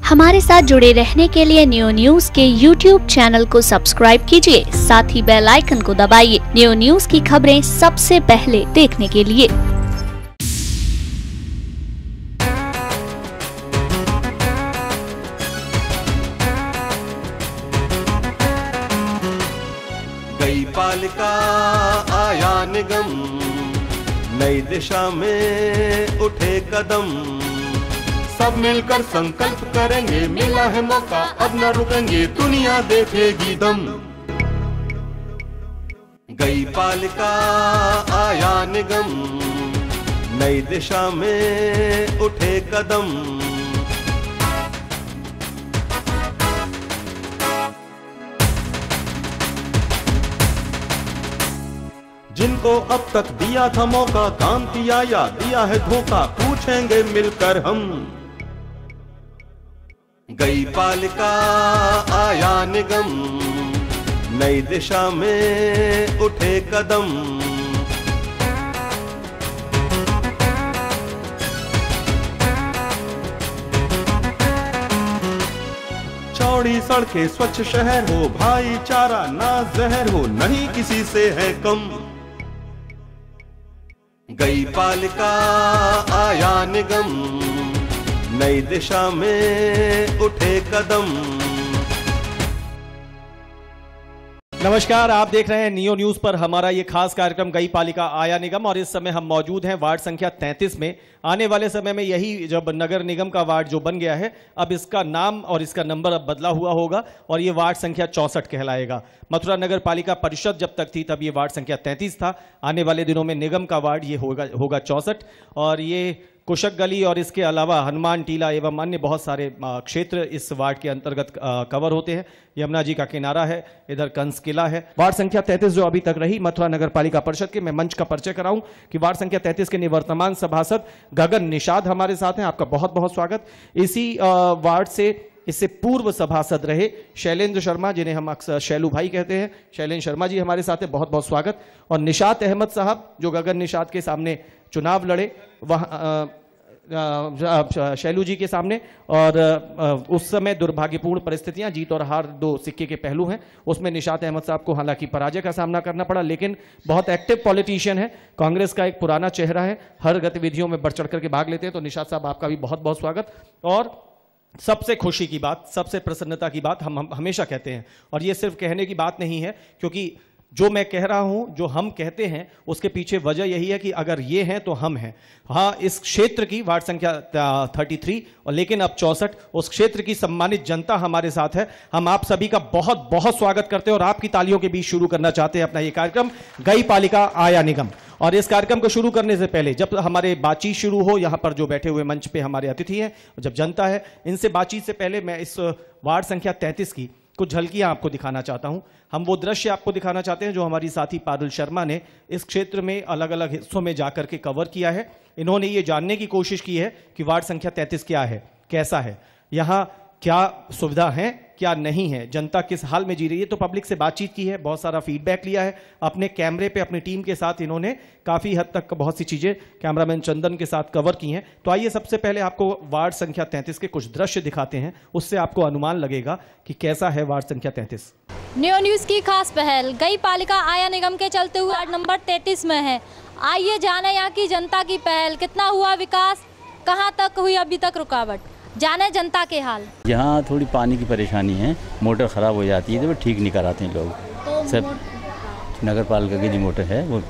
हमारे साथ जुड़े रहने के लिए न्यू न्यूज के YouTube चैनल को सब्सक्राइब कीजिए, साथ ही बेल आइकन को दबाइए न्यू न्यूज की खबरें सबसे पहले देखने के लिए। गई पालिका आया निगम, नई दिशा में उठे कदम, सब मिलकर संकल्प करेंगे, मिला है मौका अब न रुकेंगे, दुनिया देखेगी दम। गई पालिका आया निगम, नई दिशा में उठे कदम, जिनको अब तक दिया था मौका, काम किया या दिया है धोखा, पूछेंगे मिलकर हम। गई पालिका आया निगम, नई दिशा में उठे कदम, चौड़ी सड़कें स्वच्छ शहर हो, भाईचारा ना जहर हो, नहीं किसी से है कम। गई पालिका आया निगम, नई दिशा में उठे कदम। नमस्कार, आप देख रहे हैं नियो न्यूज पर हमारा ये खास कार्यक्रम गई पालिका आया निगम, और इस समय हम मौजूद हैं वार्ड संख्या 33 में। आने वाले समय में यही जब नगर निगम का वार्ड जो बन गया है, अब इसका नाम और इसका नंबर अब बदला हुआ होगा और ये वार्ड संख्या 64 कहलाएगा। मथुरा नगर पालिका परिषद जब तक थी तब ये वार्ड संख्या 33 था। आने वाले दिनों में निगम का वार्ड ये होगा 64, और ये कुशक गली और इसके अलावा हनुमान टीला एवं अन्य बहुत सारे क्षेत्र इस वार्ड के अंतर्गत कवर होते हैं। यमुना जी का किनारा है, इधर कंस किला है। वार्ड संख्या 33 जो अभी तक रही मथुरा नगर पालिका परिषद के, मैं मंच का परिचय कराऊं कि वार्ड संख्या 33 के निवर्तमान सभासद गगन निषाद हमारे साथ हैं। आपका बहुत बहुत स्वागत। इसी वार्ड से इससे पूर्व सभासद रहे शैलेंद्र शर्मा, जिन्हें हम अक्सर शैलू भाई कहते हैं, शैलेंद्र शर्मा जी हमारे साथ हैं, बहुत बहुत स्वागत। और निशात अहमद साहब जो गगन निषाद के सामने चुनाव लड़े, वह शैलू जी के सामने, और उस समय दुर्भाग्यपूर्ण परिस्थितियां, जीत और हार दो सिक्के के पहलू हैं, उसमें निशात अहमद साहब को हालांकि पराजय का सामना करना पड़ा, लेकिन बहुत एक्टिव पॉलिटिशियन है, कांग्रेस का एक पुराना चेहरा है, हर गतिविधियों में बढ़ चढ़ करके भाग लेते हैं। तो निशात साहब आपका भी बहुत बहुत स्वागत। और सबसे खुशी की बात, सबसे प्रसन्नता की बात हम हमेशा कहते हैं, और ये सिर्फ कहने की बात नहीं है, क्योंकि जो मैं कह रहा हूं, जो हम कहते हैं, उसके पीछे वजह यही है कि अगर ये हैं तो हम हैं। हाँ, इस क्षेत्र की वार्ड संख्या 33 और लेकिन अब 64, उस क्षेत्र की सम्मानित जनता हमारे साथ है। हम आप सभी का बहुत बहुत स्वागत करते हैं और आपकी तालियों के बीच शुरू करना चाहते हैं अपना ये कार्यक्रम गई पालिका आया निगम। और इस कार्यक्रम को शुरू करने से पहले, जब हमारे बातचीत शुरू हो, यहाँ पर जो बैठे हुए मंच पे हमारे अतिथि हैं, जब जनता है, इनसे बातचीत से पहले मैं इस वार्ड संख्या 33 की कुछ झलकियां आपको दिखाना चाहता हूं। हम वो दृश्य आपको दिखाना चाहते हैं जो हमारी साथी पारुल शर्मा ने इस क्षेत्र में अलग अलग हिस्सों में जाकर के कवर किया है। इन्होंने ये जानने की कोशिश की है कि वार्ड संख्या 33 क्या है, कैसा है, यहाँ क्या सुविधा है, क्या नहीं है, जनता किस हाल में जी रही है। तो पब्लिक से बातचीत की है, बहुत सारा फीडबैक लिया है, अपने कैमरे पे अपनी टीम के साथ इन्होंने काफ़ी हद तक बहुत सी चीज़ें कैमरामैन चंदन के साथ कवर की हैं। तो आइए सबसे पहले आपको वार्ड संख्या 33 के कुछ दृश्य दिखाते हैं, उससे आपको अनुमान लगेगा कि कैसा है वार्ड संख्या 33। न्यू न्यूज़ की खास पहल गई पालिका आया निगम के चलते हुए वार्ड नंबर 33 में है। आइए जाने यहाँ की जनता की पहल, कितना हुआ विकास, कहाँ तक हुई अभी तक रुकावट, जाने जनता के हाल। यहाँ थोड़ी पानी की परेशानी है, मोटर ख़राब हो जाती है तो वो ठीक नहीं कराते हैं लोग। तो सब नगर पालिका की जो मोटर है वो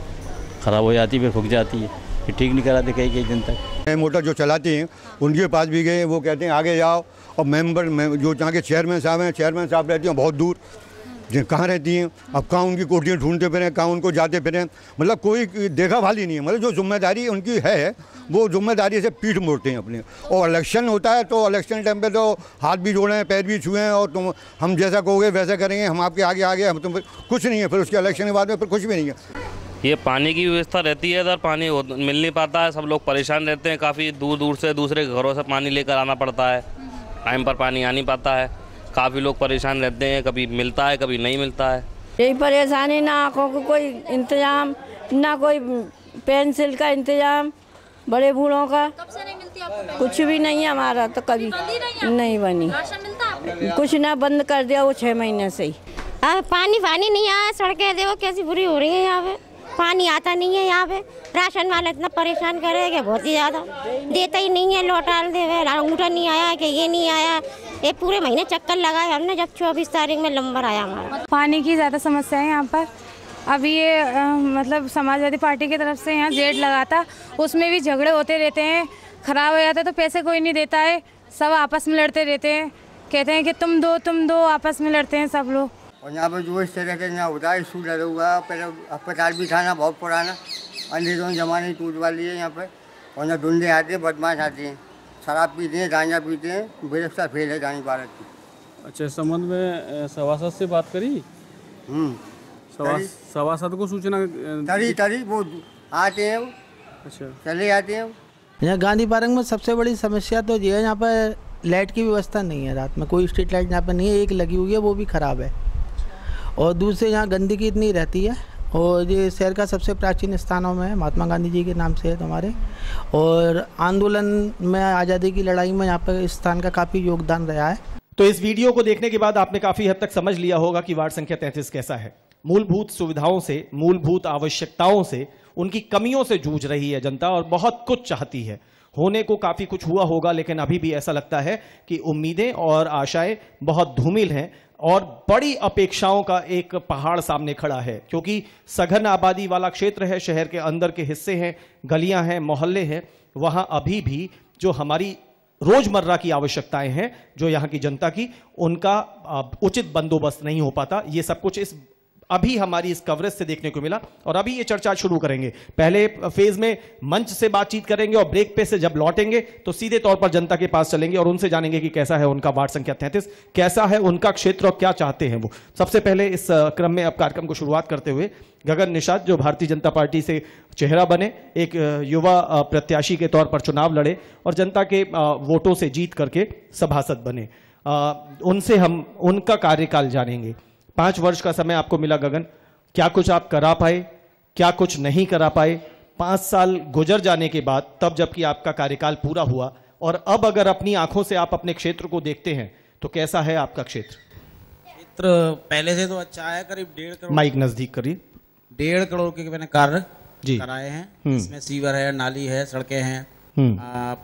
ख़राब हो जाती है, फिर फूक जाती है, फिर ठीक नहीं कराते कई कई दिन तक। मोटर जो चलाती हैं उनके पास भी गए, वो कहते हैं आगे जाओ, और मेंबर जो यहाँ के चेयरमैन साहब हैं, चेयरमैन साहब रहती हैं बहुत दूर, कहाँ रहती हैं, अब कहाँ उनकी कोठियाँ ढूंढते फिरें, कहाँ उनको जाते फिरें, मतलब कोई देखा भाली नहीं है। मतलब जो जिम्मेदारी उनकी है वो जिम्मेदारी से पीठ मोड़ते हैं अपने। और इलेक्शन होता है तो इलेक्शन टाइम पे तो हाथ भी जोड़ें, पैर भी छुएं, और तुम हम जैसा कहोगे वैसा करेंगे, हम आपके आगे आगे, हम तुम कुछ नहीं है। फिर उसके इलेक्शन के बाद में फिर कुछ भी नहीं है। ये पानी की व्यवस्था रहती है, इधर पानी मिल नहीं पाता है, सब लोग परेशान रहते हैं, काफ़ी दूर दूर से दूसरे घरों से पानी लेकर आना पड़ता है, टाइम पर पानी आ नहीं पाता है, काफ़ी लोग परेशान रहते हैं, कभी मिलता है कभी नहीं मिलता है। यही परेशानी, ना आँखों को कोई इंतजाम, ना कोई पेंसिल का इंतजाम, बड़े बूढ़ों का। कब से नहीं मिलती आपको? कुछ भी नहीं है हमारा तो कभी नहीं बनी। राशन मिलता है आपको? कुछ ना, बंद कर दिया वो 6 महीने से ही। पानी नहीं आया, सड़कें देखो कैसी बुरी हो रही है यहाँ पे, पानी आता नहीं है यहाँ पे। राशन वाला इतना परेशान करेगा बहुत ही ज़्यादा, देता ही नहीं है, लौटाल दे अंगूठा नहीं आया कि ये नहीं आया। ये पूरे महीने चक्कर लगाए हमने, जब 24 तारीख में नंबर आया हमारा। पानी की ज़्यादा समस्या है यहाँ पर। अभी ये मतलब समाजवादी पार्टी की तरफ से यहाँ जेड लगा था, उसमें भी झगड़े होते रहते हैं, ख़राब हो जाता है तो पैसे कोई नहीं देता है, सब आपस में लड़ते रहते हैं, कहते हैं कि तुम दो, आपस में लड़ते हैं सब लोग। और यहाँ पर जो इस तरह के यहाँ होता है, स्कूल लगा हुआ है, पहले अस्पताल भी था ना बहुत पुराना, अंग्रेजों जमाने टूट वाली है यहाँ पर। और यहाँ ढूंढे आते हैं, बदमाश आते हैं, शराब पीते हैं, गांजा पीते हैं, बेरफ्ता फेल है जानी भारत की। अच्छा, इस संबंध में सभासद से बात करी? सभासद को सूचना तरी वो आते हैं, अच्छा चले आते हैं। यहाँ गांधी पार्क में सबसे बड़ी समस्या तो ये है, यहाँ पर लाइट की व्यवस्था नहीं है, रात में कोई स्ट्रीट लाइट यहाँ पर नहीं है, एक लगी हुई है वो भी ख़राब है। और दूसरे यहाँ गंदगी इतनी रहती है, और ये शहर का सबसे प्राचीन स्थानों में है, महात्मा गांधी जी के नाम से है तुम्हारे, और आंदोलन में आज़ादी की लड़ाई में यहाँ पर इस स्थान का काफ़ी योगदान रहा है। तो इस वीडियो को देखने के बाद आपने काफी हद तक समझ लिया होगा कि वार्ड संख्या 33 कैसा है। मूलभूत सुविधाओं से, मूलभूत आवश्यकताओं से, उनकी कमियों से जूझ रही है जनता और बहुत कुछ चाहती है। होने को काफी कुछ हुआ होगा, लेकिन अभी भी ऐसा लगता है कि उम्मीदें और आशाएं बहुत धूमिल हैं और बड़ी अपेक्षाओं का एक पहाड़ सामने खड़ा है, क्योंकि सघन आबादी वाला क्षेत्र है, शहर के अंदर के हिस्से हैं, गलियां हैं, मोहल्ले हैं, वहां अभी भी जो हमारी रोजमर्रा की आवश्यकताएं हैं, जो यहाँ की जनता की, उनका उचित बंदोबस्त नहीं हो पाता। ये सब कुछ इस अभी हमारी इस कवरेज से देखने को मिला और अभी ये चर्चा शुरू करेंगे। पहले फेज में मंच से बातचीत करेंगे और ब्रेक पे से जब लौटेंगे तो सीधे तौर पर जनता के पास चलेंगे और उनसे जानेंगे कि कैसा है उनका वार्ड संख्या 33, कैसा है उनका क्षेत्र और क्या चाहते हैं वो। सबसे पहले इस क्रम में अब कार्यक्रम को शुरुआत करते हुए गगन निषाद, जो भारतीय जनता पार्टी से चेहरा बने, एक युवा प्रत्याशी के तौर पर चुनाव लड़े और जनता के वोटों से जीत करके सभासद बने, उनसे हम उनका कार्यकाल जानेंगे। 5 वर्ष का समय आपको मिला गगन, क्या कुछ आप करा पाए, क्या कुछ नहीं करा पाए? 5 साल गुजर जाने के बाद, तब जबकि आपका कार्यकाल पूरा हुआ, और अब अगर अपनी आंखों से आप अपने क्षेत्र को देखते हैं तो कैसा है आपका क्षेत्र? पहले से तो अच्छा है, करीब 1.5 करोड़, माइक नजदीक करिए, 1.5 करोड़ के मैंने कार्य कराए हैं। इसमें सीवर है, नाली है, सड़कें हैं,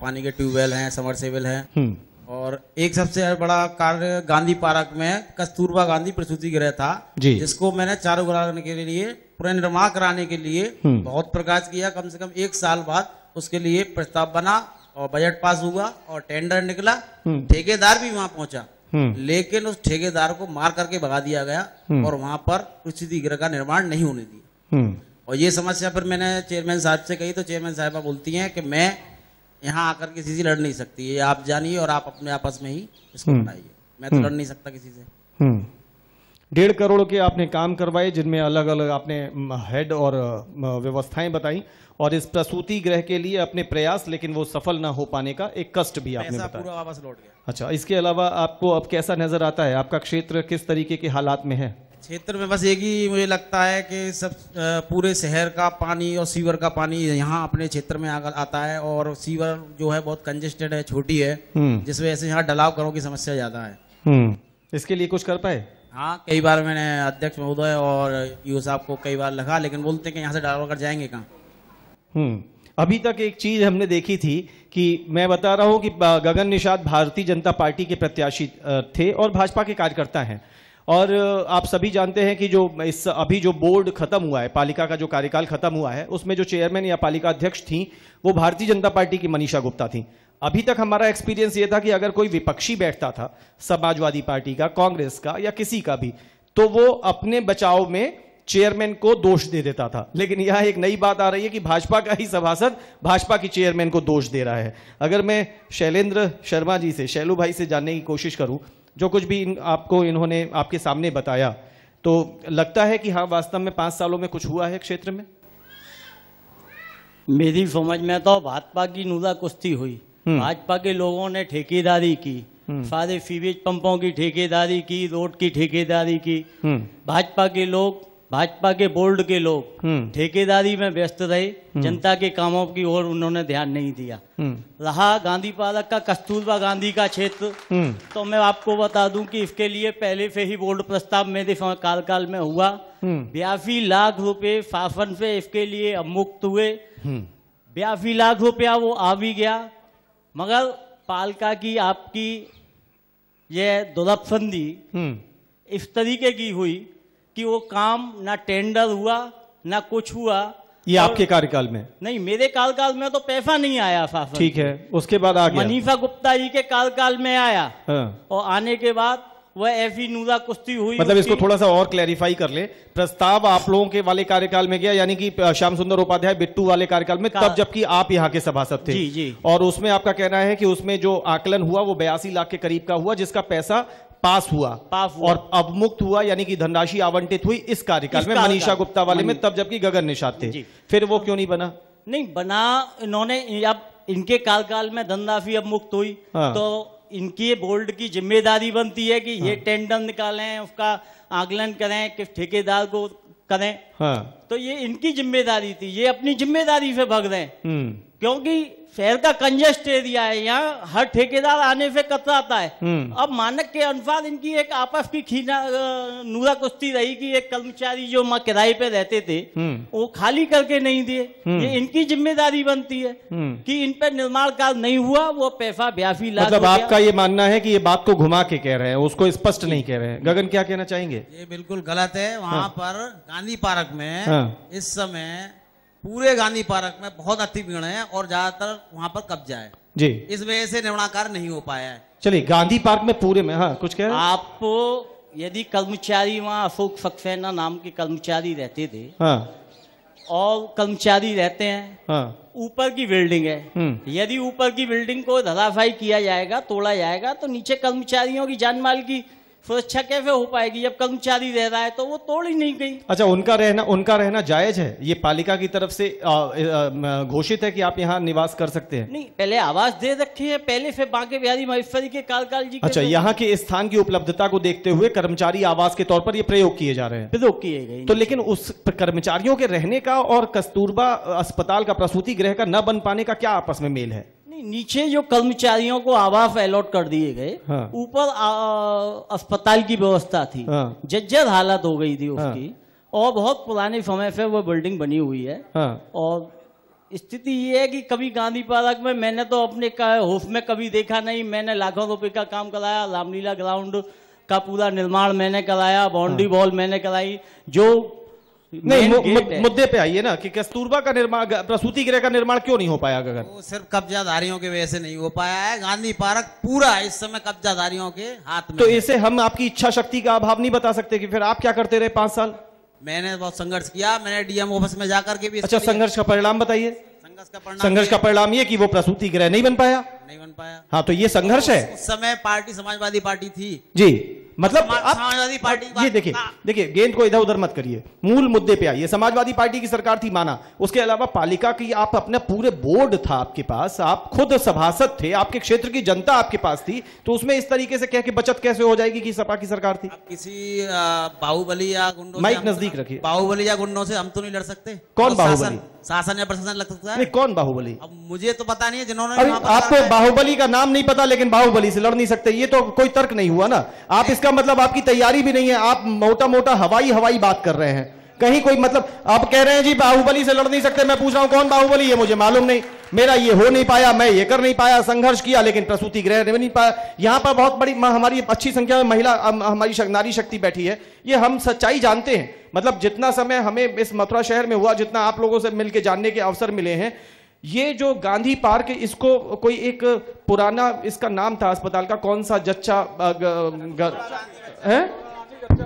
पानी के ट्यूबवेल हैं, समरसेबल हैं, और एक सबसे बड़ा कार्य गांधी पार्क में कस्तूरबा गांधी प्रसूति गृह था, जिसको मैंने चालू कराने के लिए, पुनर्निर्माण कराने के लिए बहुत प्रयास किया। कम से कम 1 साल बाद उसके लिए प्रस्ताव बना और बजट पास हुआ और टेंडर निकला, ठेकेदार भी वहां पहुंचा, लेकिन उस ठेकेदार को मार करके भगा दिया गया और वहां पर प्रसूति गृह का निर्माण नहीं होने दिया। और ये समस्या फिर मैंने चेयरमैन साहब से कही तो चेयरमैन साहबा बोलती हैं कि मैं यहाँ आकर किसी से लड़ नहीं सकती, ये आप जानिए और आप अपने आपस में ही इसको बनाइए, मैं तो लड़ नहीं सकता किसी से। 1.5 करोड़ के आपने काम करवाए, जिनमें अलग अलग आपने हेड और व्यवस्थाएं बताई, और इस प्रसूति गृह के लिए अपने प्रयास, लेकिन वो सफल ना हो पाने का एक कष्ट भी आपने बताया। पूरा वापस लौट गया। अच्छा, इसके अलावा आपको अब कैसा नजर आता है, आपका क्षेत्र किस तरीके के हालात में है? क्षेत्र में बस एक ही मुझे लगता है कि सब पूरे शहर का पानी और सीवर का पानी यहाँ अपने क्षेत्र में आता है, और सीवर जो है बहुत कंजेस्टेड है, छोटी है, जिस वजह से यहाँ डलाव करों की समस्या ज्यादा है। इसके लिए कुछ कर पाए? हाँ, कई बार मैंने अध्यक्ष महोदय और ईओ साहब को कई बार लगा, लेकिन बोलते हैं कि यहाँ से डलाव कर जाएंगे कहाँ। अभी तक एक चीज हमने देखी थी कि मैं बता रहा हूं कि गगन निषाद भारतीय जनता पार्टी के प्रत्याशी थे और भाजपा के कार्यकर्ता हैं, और आप सभी जानते हैं कि जो इस अभी जो बोर्ड खत्म हुआ है, पालिका का जो कार्यकाल खत्म हुआ है, उसमें जो चेयरमैन या पालिका अध्यक्ष थी वो भारतीय जनता पार्टी की मनीषा गुप्ता थी। अभी तक हमारा एक्सपीरियंस ये था कि अगर कोई विपक्षी बैठता था, समाजवादी पार्टी का, कांग्रेस का या किसी का भी, तो वो अपने बचाव में चेयरमैन को दोष दे देता था। लेकिन यह एक नई बात आ रही है कि भाजपा का ही सभासद भाजपा की चेयरमैन को दोष दे रहा है। अगर मैं शैलेंद्र शर्मा जी से, शैलू भाई से जानने की कोशिश करूं, जो कुछ भी आपको इन्होंने आपके सामने बताया, तो लगता है कि हाँ वास्तव में 5 सालों में कुछ हुआ है क्षेत्र में? मेरी समझ में तो भाजपा की नूला कुश्ती हुई, भाजपा के लोगों ने ठेकेदारी की, सारे सीवेज पंपों की ठेकेदारी की, रोड की ठेकेदारी की। भाजपा के लोग भाजपा के बोर्ड के लोग ठेकेदारी में व्यस्त रहे, जनता के कामों की ओर उन्होंने ध्यान नहीं दिया। रहा गांधी पार्क का कस्तूरबा गांधी का क्षेत्र, तो मैं आपको बता दूं कि इसके लिए पहले से ही बोर्ड प्रस्ताव मेरे कार्यकाल में हुआ। 82 लाख रुपए शासन से इसके लिए अवमुक्त हुए। 82 लाख रुपया वो आ भी गया, मगर पालिका की आपकी ये दुर्लभसंधि इस तरीके की हुई कि वो काम ना टेंडर हुआ ना कुछ हुआ। ये आपके कार्यकाल में? नहीं, मेरे कार्यकाल में तो पैसा नहीं आया शासन। ठीक है, उसके बाद आ गया। मनीषा गुप्ता जी के कार्यकाल में आया। हाँ। और आने के बाद वह ऐसी नूरा कुश्ती हुई। मतलब इसको थोड़ा सा और क्लैरिफाई कर ले। प्रस्ताव आप लोगों के वाले कार्यकाल में गया, यानी कि श्याम सुंदर उपाध्याय बिट्टू वाले कार्यकाल में, तब जबकि आप यहाँ के सभासद थे। जी जी। और उसमें आपका कहना है कि उसमें जो आकलन हुआ वो 82 लाख के करीब का हुआ, जिसका पैसा पास हुआ और अवमुक्त हुआ, यानी कि धनराशि आवंटित हुई इस कार्यकाल में मनीषा गुप्ता वाले में, तब जबकि गगन निषाद थे। फिर वो क्यों नहीं बना? नहीं बना, इन्होंने अब इनके कार्यकाल में धनराशि अवमुक्त हुई। तो इनकी बोर्ड की जिम्मेदारी बनती है कि ये टेंडर निकालें, उसका आकलन करें, किस ठेकेदार को करें। तो ये इनकी जिम्मेदारी थी, ये अपनी जिम्मेदारी से भाग रहे हैं। क्योंकि शहर का कंजेस्ट एरिया है, यहाँ हर ठेकेदार आने से कतराता है। अब मानक के अनुसार इनकी एक आपस की नूरा कुश्ती रही कि एक कर्मचारी जो किराए पे रहते थे वो खाली करके नहीं दिए। ये इनकी जिम्मेदारी बनती है कि इन पर निर्माण कार्य नहीं हुआ, वो पैसा 82 लाख। मतलब आपका ये मानना है कि ये बात को घुमा के कह रहे हैं, उसको स्पष्ट नहीं कह रहे हैं। गगन क्या कहना चाहेंगे? ये बिल्कुल गलत है। वहाँ पर गांधी पार्क में इस समय पूरे गांधी पार्क में बहुत अति भीड़ है और ज्यादातर वहां पर कब्जा है जी, इस वजह से निर्माण नहीं हो पाया है। चलिए, गांधी पार्क में पूरे में, हाँ कुछ कह रहे हैं आप? यदि कर्मचारी वहाँ अशोक सक्सेना नाम के कर्मचारी रहते थे, और कर्मचारी रहते हैं, ऊपर की बिल्डिंग है, यदि ऊपर की बिल्डिंग को धराशायी किया जाएगा, तोड़ा जाएगा, तो नीचे कर्मचारियों की जान माल की सुरक्षा कैसे हो पाएगी? जब कर्मचारी रह रहा है तो वो तोड़ ही नहीं गई। अच्छा, उनका रहना जायज है? ये पालिका की तरफ से घोषित है कि आप यहाँ निवास कर सकते हैं? नहीं, पहले आवास दे रखी है, पहले से बांके बिहारी महेश्वरी के कार्यकाल जी। अच्छा, यहाँ के स्थान की उपलब्धता को देखते हुए कर्मचारी आवास के तौर पर ये प्रयोग किए जा रहे हैं? प्रयोग किए गए। तो लेकिन उस कर्मचारियों के रहने का और कस्तूरबा अस्पताल का, प्रसूति गृह का न बन पाने का क्या आपस में मेल है? नीचे जो कर्मचारियों को आवास अलॉट कर दिए गए, ऊपर अस्पताल की व्यवस्था थी, जर्जर हालत हो गई थी उसकी, और बहुत पुराने समय से वो बिल्डिंग बनी हुई है। और स्थिति ये है कि कभी गांधी पार्क में मैंने तो अपने होश में कभी देखा नहीं। मैंने लाखों रुपए का काम कराया, रामलीला ग्राउंड का पूरा निर्माण मैंने कराया, बाउंड्री वॉल मैंने कराई। जो नहीं, मुद्दे पे आइए ना कि कस्तूरबा का निर्माण, प्रसूति गृह का निर्माण क्यों नहीं हो पाया? गगन, वो सिर्फ कब्जाधारियों की वजह से नहीं हो पाया है। गांधी पार्क पूरा इस समय कब्जाधारियों के हाथ में। तो इसे हम आपकी इच्छा शक्ति का अभाव नहीं बता सकते कि फिर आप क्या करते रहे 5 साल? मैंने बहुत संघर्ष किया, मैंने डीएम ऑफिस में जाकर के भी। अच्छा, संघर्ष का परिणाम बताइए। संघर्ष का परिणाम ये कि वो प्रसूति गृह नहीं बन पाया। हाँ, तो ये संघर्ष है। उस समय पार्टी समाजवादी पार्टी थी जी। मतलब समाजवादी पार्टी, ये देखिए गेंद को इधर उधर मत करिए, मूल मुद्दे पे आइए। समाजवादी पार्टी की सरकार थी, माना। उसके अलावा पालिका की आप अपने पूरे बोर्ड था आपके पास, आप खुद सभासद थे, आपके क्षेत्र की जनता आपके पास थी, तो उसमें इस तरीके से कह के बचत कैसे हो जाएगी कि सपा की सरकार थी? किसी बाहुबली या गुंडों, माइक नजदीक रखिए, बाहुबली या गुंडों से हम तो नहीं लड़ सकते। कौन बाहुबली? शासन या प्रशासन लग सकता है। नहीं, कौन बाहुबली? अब मुझे तो पता नहीं है। जिन्होंने आपको बाहुबली का नाम नहीं पता, लेकिन बाहुबली से लड़ नहीं सकते, ये तो कोई तर्क नहीं हुआ ना। आप इसका मतलब आपकी तैयारी भी नहीं है, आप मोटा मोटा हवाई बात कर रहे हैं। कहीं कोई मतलब आप कह रहे हैं जी बाहुबली से लड़ नहीं सकते। मैं पूछ रहा हूं कौन बाहुबली है? मुझे मालूम नहीं, मेरा ये हो नहीं पाया, मैं ये कर नहीं पाया, संघर्ष किया लेकिन प्रसूति गृह नहीं पाया। यहां पर बहुत बड़ी हमारी अच्छी संख्या में महिला, हमारी नारी शक्ति बैठी है, ये हम सच्चाई जानते हैं। मतलब जितना समय हमें इस मथुरा शहर में हुआ, जितना आप लोगों से मिलकर जानने के अवसर मिले हैं, ये जो गांधी पार्क, इसको कोई एक पुराना इसका नाम था अस्पताल का, कौन सा,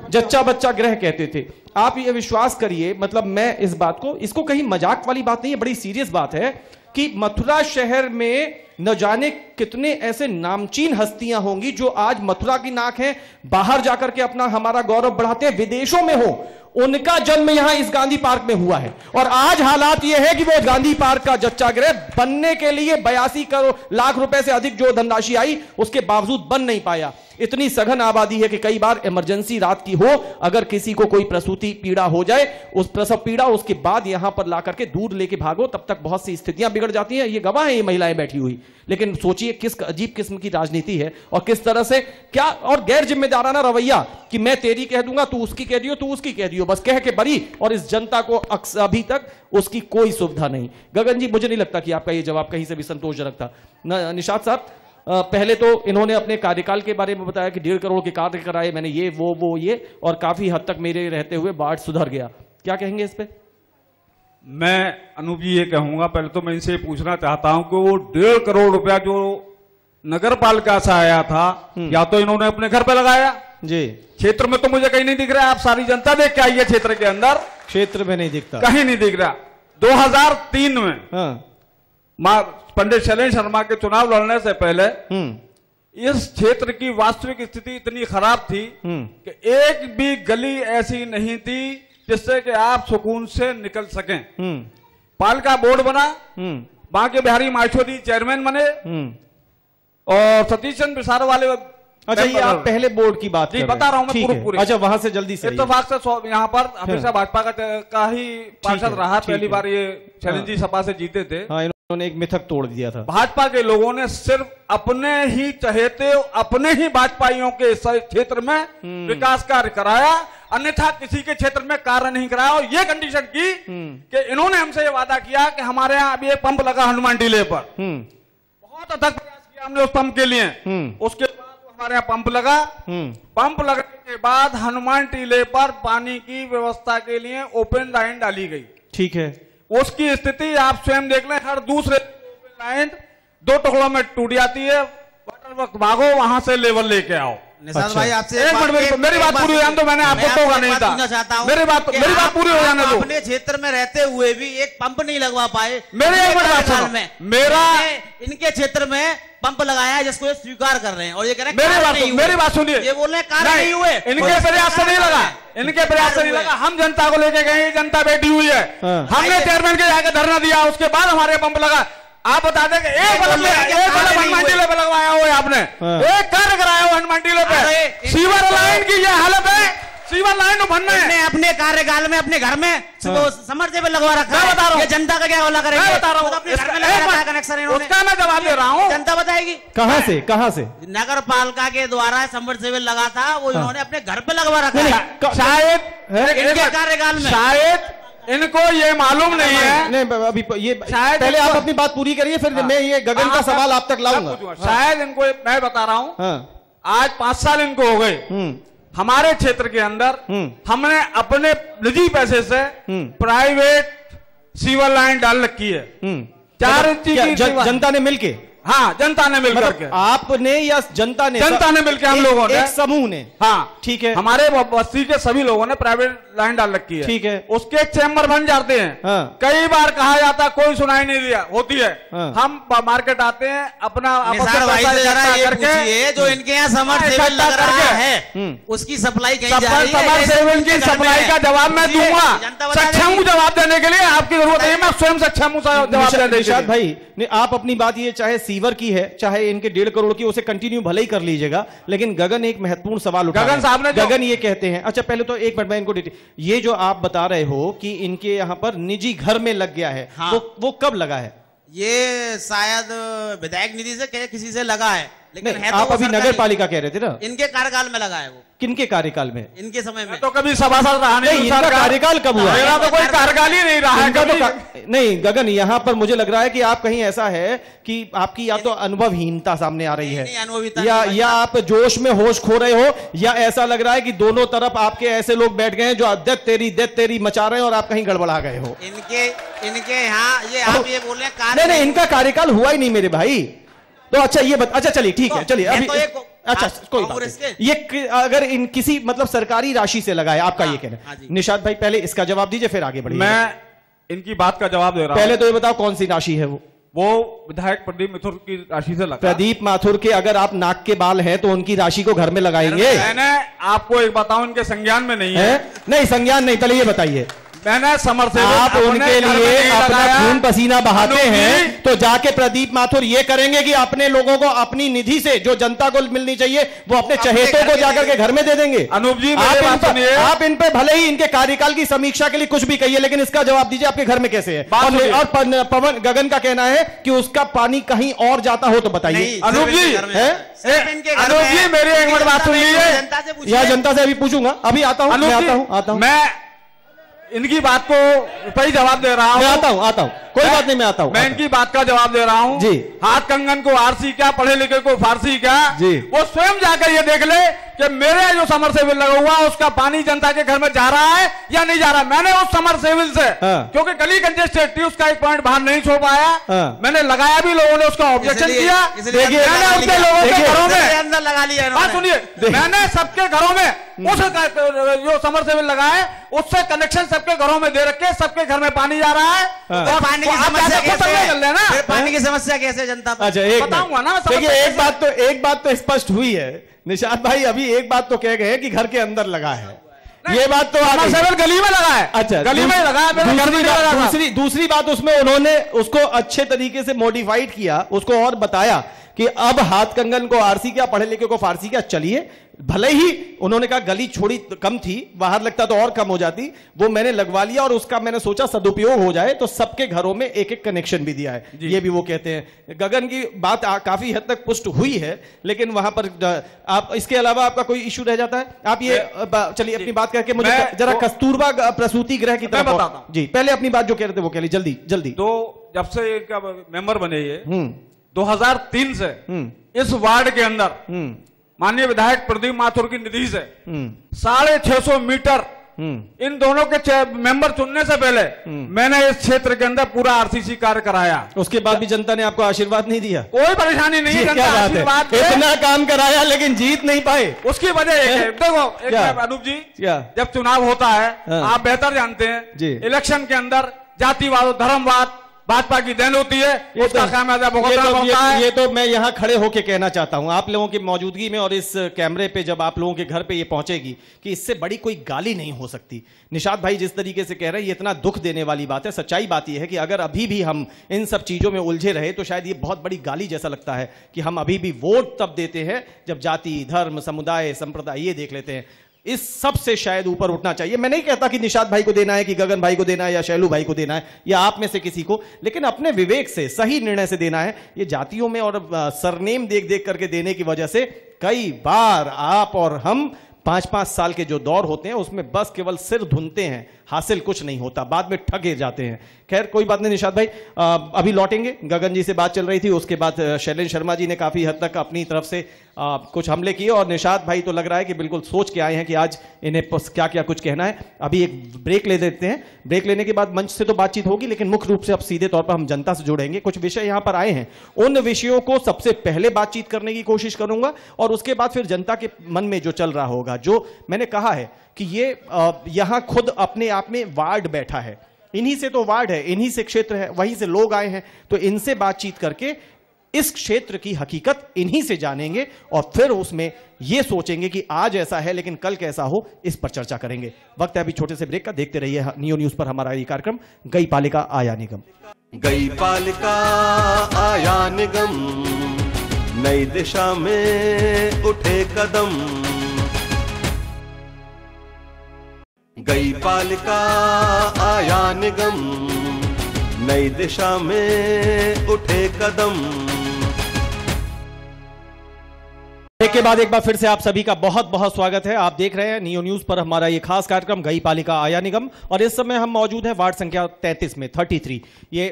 जच्चा बच्चा गृह कहते थे। आप ये विश्वास करिए, मतलब मैं इस बात को, इसको कहीं मजाक वाली बात नहीं है, बड़ी सीरियस बात है कि मथुरा शहर में न जाने कितने ऐसे नामचीन हस्तियां होंगी जो आज मथुरा की नाक हैं, बाहर जाकर के अपना हमारा गौरव बढ़ाते हैं, विदेशों में हो, उनका जन्म यहां इस गांधी पार्क में हुआ है। और आज हालात यह है कि वो गांधी पार्क का जच्चा गृह बनने के लिए 82 लाख रुपए से अधिक जो धनराशि आई, उसके बावजूद बन नहीं पाया। इतनी सघन आबादी है कि कई बार इमरजेंसी रात की हो, अगर किसी को कोई प्रसूति पीड़ा हो जाए, उस प्रसव पीड़ा, उसके बाद यहां पर ला करके दूर लेके भागो, तब तक बहुत सी स्थितियां बिगड़ जाती हैं। ये गवाह है ये महिलाएं बैठी हुई। लेकिन सोचिए किस अजीब किस्म की राजनीति है और किस तरह से क्या, और गैर जिम्मेदाराना रवैया कि मैं तेरी कह दूंगा, तू उसकी कह दियो, तू उसकी कह दियो, बस कह के बरी, और इस जनता को अभी तक उसकी कोई सुविधा नहीं। गगन जी, मुझे नहीं लगता कि आपका ये जवाब कहीं से भी संतोषजनक था। निशात साहब, पहले तो इन्होंने अपने कार्यकाल के बारे में बताया कि 1.5 करोड़ के कार्य कराए मैंने, ये वो ये, और काफी हद तक मेरे रहते हुए वार्ड सुधर गया। क्या कहेंगे इस पे? मैं अनूप जी ये कहूंगा, पहले तो मैं इनसे पूछना चाहता हूं कि वो 1.5 करोड़ रुपया जो नगर पालिका से आया था, या तो इन्होंने अपने घर पे लगाया जी, क्षेत्र में तो मुझे कहीं नहीं दिख रहा है। आप सारी जनता देख के आई है क्षेत्र के अंदर, क्षेत्र में नहीं दिखता, कहीं नहीं दिख रहा। 2003 में पंडित शैलेंद्र शर्मा के चुनाव लड़ने से पहले इस क्षेत्र की वास्तविक स्थिति इतनी खराब थी कि एक भी गली ऐसी नहीं थी जिससे कि आप सुकून से निकल सकें। पालिका बोर्ड बना, बांके बिहारी माहेश्वरी चेयरमैन बने, और सतीश चंद्र विसार वाले। अच्छा, ये आप पहले बोर्ड की बात जी बता रहा हूं मैं पूरी। अच्छा, वहां से जल्दी से इत्तेफाक से यहाँ पर हमेशा भाजपा का ही पार्षद रहा। पहली बार ये शैलेंद्र जी सपा से जीते थे। उन्होंने एक मिथक तोड़ दिया था। भाजपा के लोगों ने सिर्फ अपने ही चहेते, अपने ही भाजपाइयों के क्षेत्र में विकास कार्य कराया, अन्यथा किसी के क्षेत्र में कार्य नहीं कराया। और ये कंडीशन की कि इन्होंने हमसे ये वादा किया कि हमारे यहाँ अभी एक पंप लगा हनुमान टीले पर, बहुत अथक प्रयास किया हमने उस पंप के लिए। उसके बाद हमारे यहाँ पंप लगा, पंप लगने के बाद हनुमान टीले पर पानी की व्यवस्था के लिए ओपन लाइन डाली गई। ठीक है, उसकी स्थिति आप स्वयं देख लें, हर दूसरे ओपन लाइन 2 टुकड़ों में टूट जाती है। वाटर वर्क भागो, वहां से लेवल लेके आओ। निशात भाई, आपसे एक मिनट, मेरी बात पूरी हो जाने दो, मैंने आपको टोका नहीं था। मेरी बात पूरी हो जाने दो। अपने क्षेत्र में रहते हुए भी एक पंप नहीं लगवा पाए। मेरा इनके क्षेत्र में पंप लगाया है जिसको ये स्वीकार कर रहे हैं, और ये कह रहे हैं मेरी बात सुनिए, ये बोल रहे हैं कार्य नहीं हुए। इनके प्रयास से नहीं लगा, इनके प्रयास से नहीं लगा। हम जनता को लेके गए, जनता बैठी हुई है, हमने चेयरमैन के जाकर धरना दिया, उसके बाद हमारे पंप लगा। आप बता दें कि एक बल्ब हनुमान टीले पे लगवाया हो आपने, एक कार्य कराया हो हनुमान टीले पे। सीवर लाइन की ये हालत है, सीवर लाइन बनना है। अपने कार्यकाल में अपने घर में समरसेबल लगवा रखा है। बता रहा हूँ, जनता का क्या होला करेंगे? बता रहा हूँ, कनेक्शन उसका मैं जवाब दे रहा हूँ। जनता बताएगी कहाँ से नगर पालिका के द्वारा समरसेबल लगा था, वो इन्होंने अपने घर पे लगवा रखा है। शायद इनके कार्यकाल में, शायद इनको ये मालूम नहीं है। नहीं, अभी ये पहले आप अपनी बात पूरी करिए, फिर मैं ये गगन का सवाल आप तक लाऊंगा। शायद इनको, मैं बता रहा हूँ, आज 5 साल इनको हो गए। हमारे क्षेत्र के अंदर हमने अपने निजी पैसे से प्राइवेट सीवर लाइन डाल रखी है। 4 इंच की जनता ने मिलके, हाँ, जनता ने मिलकर के, आपने या जनता ने मिलकर, हम लोगों ने, एक समूह ने, हाँ ठीक है, हमारे बस्ती के सभी लोगों ने प्राइवेट लाइन डाल रखी है। ठीक है, उसके चैम्बर बन जाते हैं। कई बार कहा जाता, कोई सुनाई नहीं दिया होती है। हम मार्केट आते हैं, अपना करके, जो इनके यहाँ समरसेबल लग रहा है उसकी सप्लाई कहीं जा रही है? समरसेबल की सप्लाई का जवाब मैं दूंगा, सक्षम हूँ जवाब देने के लिए। आपकी जरूरत नहीं, मैं स्वयं सक्षम हूँ जवाब देने के लिए। भाई, आप अपनी बात, ये चाहे सीवर की है, चाहे इनके 1.5 करोड़ की, उसे कंटिन्यू भले ही कर लीजिएगा, लेकिन गगन एक महत्वपूर्ण सवाल उठा, गगन साहब ने, गगन ये कहते हैं, अच्छा पहले तो एक मिनट में इनको डिटेल, ये जो आप बता रहे हो कि इनके यहाँ पर निजी घर में लग गया है, हाँ। वो कब लगा है? ये शायद विधायक निधि से किसी से लगा है, लेकिन है आप अभी नगर पालिका कह रहे थे ना, इनके कार्यकाल में लगा है। वो किनके कार्यकाल में? इनके समय में तो कभी सभासद रहा नहीं। इनका कार्यकाल कब हुआ? मेरा तो कोई कार्यकाल ही नहीं रहा है। नहीं गगन, यहाँ पर मुझे लग रहा है कि आप कहीं ऐसा है कि आपकी या तो अनुभवहीनता सामने आ रही है, या आप जोश में होश खो रहे हो, या ऐसा लग रहा है कि दोनों तरफ आपके ऐसे लोग बैठ गए हैं जो देत तेरी मचा रहे हैं और आप कहीं गड़बड़ा गए हो। इनके यहाँ ये आप ये बोल रहे हैं, नहीं, इनका कार्यकाल हुआ ही नहीं मेरे भाई। तो अच्छा ये अच्छा चलिए, ठीक है, चलिए अभी, अच्छा कोई बात नहीं। ये अगर इन किसी मतलब सरकारी राशि से लगा है, आपका ये कहना है। निशात भाई, पहले इसका जवाब दीजिए, फिर आगे बढ़िए। मैं इनकी बात का जवाब दे रहा हूं। पहले तो ये बताओ कौन सी राशि है वो विधायक प्रदीप माथुर की राशि से लगा। प्रदीप माथुर के अगर आप नाक के बाल हैं तो उनकी राशि को घर में लगाएंगे? मैंने आपको एक बताऊं, इनके संज्ञान में नहीं है। नहीं संज्ञान नहीं, पहले ये बताइए। मैंने समरसेबल आप उनके लिए अपना खून पसीना बहाते हैं, तो जाके प्रदीप माथुर ये करेंगे कि अपने लोगों को अपनी निधि से जो जनता को मिलनी चाहिए वो अपने चहेतों को जाकर के घर में दे देंगे। अनूप जी, आप इन पे भले ही इनके कार्यकाल की समीक्षा के लिए कुछ भी कहिए, लेकिन इसका जवाब दीजिए आपके घर में कैसे है। और पवन गगन का कहना है कि उसका पानी कहीं और जाता हो तो बताइए। अनूप जी, अनूप जी मेरी एक मिनट बात सुन लीजिए। या जनता से अभी पूछूंगा, अभी आता हूं। मैं इनकी बात को सही जवाब दे रहा हूँ। आता हूँ कोई बात नहीं, मैं आता हूँ। मैं इनकी बात का जवाब दे रहा हूँ जी। हाथ कंगन को आरसी क्या, पढ़े लिखे को फारसी क्या जी, वो स्वयं जाकर ये देख ले कि मेरे जो समरसेबल लगा हुआ उसका पानी जनता के घर में जा रहा है या नहीं जा रहा। मैंने उस समरसेबल से क्योंकि गली कंजेस्टेड थी उसका एक पॉइंट बाहर नहीं छोड़ पाया, मैंने लगाया भी, लोगों ने उसका ऑब्जेक्शन किया। मैंने उनके लोगों के घरों में अंदर लगा लिया। बात सुनिए, मैंने सबके घरों में उस जो समरसेबल लगाए उससे कनेक्शन सबके घरों में दे रखे, सबके घर में पानी जा रहा है। और पानी की समस्या कैसे है? पानी की समस्या कैसे जनता पर? अच्छा एक बताऊंगा ना। देखिए एक बात तो स्पष्ट हुई है निशात भाई, अभी एक बात तो कह गए कि घर के अंदर लगा है, ये बात तो गली में लगा है। अच्छा गली में लगा है। दूसरी बात उसमें उन्होंने उसको अच्छे तरीके से मॉडिफाइड किया, उसको और बताया कि अब हाथ कंगन को आरसी क्या, पढ़े लिखे को फारसी क्या। चलिए, भले ही उन्होंने कहा गली छोड़ी कम थी, बाहर लगता तो और कम हो जाती, वो मैंने लगवा लिया और उसका मैंने सोचा सदुपयोग हो जाए, तो सबके घरों में एक एक कनेक्शन भी दिया है, ये भी वो कहते हैं। गगन की बात काफी हद तक पुष्ट हुई है, लेकिन वहां पर आप इसके अलावा आपका कोई इश्यू रह जाता है? आप ये चलिए अपनी बात करके मुझे जरा कस्तूरबा प्रसूति गृह की तरफ बताता हूं जी। पहले अपनी बात जो कह रहे थे वो कह ली जल्दी। तो जब से मेंबर बने ये 2003 से इस वार्ड के अंदर माननीय विधायक प्रदीप माथुर की निधि से 650 मीटर इन दोनों के मेंबर चुनने से पहले मैंने इस क्षेत्र के अंदर पूरा आरसीसी कार्य कराया। उसके बाद भी जनता ने आपको आशीर्वाद नहीं दिया? कोई परेशानी नहीं, जनता आशीर्वाद इतना काम कराया लेकिन जीत नहीं पाए। उसकी वजह एक है, देखो अनूप जी, जब चुनाव होता है आप बेहतर जानते हैं, इलेक्शन के अंदर जातिवाद धर्मवाद भाजपा की देन होती है, उसका खामियाजा भुगतना होता है। ये तो मैं यहाँ खड़े होके कहना चाहता हूँ आप लोगों की मौजूदगी में और इस कैमरे पे जब आप लोगों के घर पे ये पहुंचेगी कि इससे बड़ी कोई गाली नहीं हो सकती। निशात भाई जिस तरीके से कह रहे हैं ये इतना दुख देने वाली बात है। सच्चाई बात यह है कि अगर अभी भी हम इन सब चीजों में उलझे रहे तो शायद ये बहुत बड़ी गाली जैसा लगता है कि हम अभी भी वोट तब देते हैं जब जाति धर्म समुदाय संप्रदाय ये देख लेते हैं। इस सब से शायद ऊपर उठना चाहिए। मैं नहीं कहता कि निशात भाई को देना है कि गगन भाई को देना है या शैलू भाई को देना है या आप में से किसी को, लेकिन अपने विवेक से सही निर्णय से देना है। ये जातियों में और सरनेम देख देख करके देने की वजह से कई बार आप और हम 5-5 साल के जो दौर होते हैं उसमें बस केवल सिर धुनते हैं, हासिल कुछ नहीं होता, बाद में ठगे जाते हैं। खैर कोई बात नहीं निशात भाई, अभी लौटेंगे। गगन जी से बात चल रही थी, उसके बाद शैलेंद्र शर्मा जी ने काफी हद तक अपनी तरफ से कुछ हमले किए और निशात भाई तो लग रहा है कि बिल्कुल सोच के आए हैं कि आज इन्हें क्या क्या कुछ कहना है। अभी एक ब्रेक ले देते हैं, ब्रेक लेने के बाद मंच से तो बातचीत होगी लेकिन मुख्य रूप से अब सीधे तौर पर हम जनता से जुड़ेंगे। कुछ विषय यहां पर आए हैं, उन विषयों को सबसे पहले बातचीत करने की कोशिश करूंगा और उसके बाद फिर जनता के मन में जो चल रहा होगा, जो मैंने कहा है कि ये यहां खुद अपने आप में वार्ड बैठा है, इन्हीं से तो वार्ड है, इन्हीं से क्षेत्र है, वहीं से लोग आए हैं, तो इनसे बातचीत करके इस क्षेत्र की हकीकत इन्हीं से जानेंगे और फिर उसमें यह सोचेंगे कि आज ऐसा है लेकिन कल कैसा हो, इस पर चर्चा करेंगे। वक्त है अभी छोटे से ब्रेक का, देखते रहिए नियो न्यूज पर हमारा ये कार्यक्रम गई पालिका आया निगम। गई पालिका आया निगम, नई दिशा में उठे कदम। गई पालिका आया निगम, नई दिशा में उठे कदम। के बाद एक बार फिर से आप सभी का बहुत बहुत स्वागत है। आप देख रहे हैं नियो न्यूज पर हमारा ये खास कार्यक्रम गई पालिका आया निगम और इस समय हम मौजूद हैं वार्ड संख्या 33 में 33। ये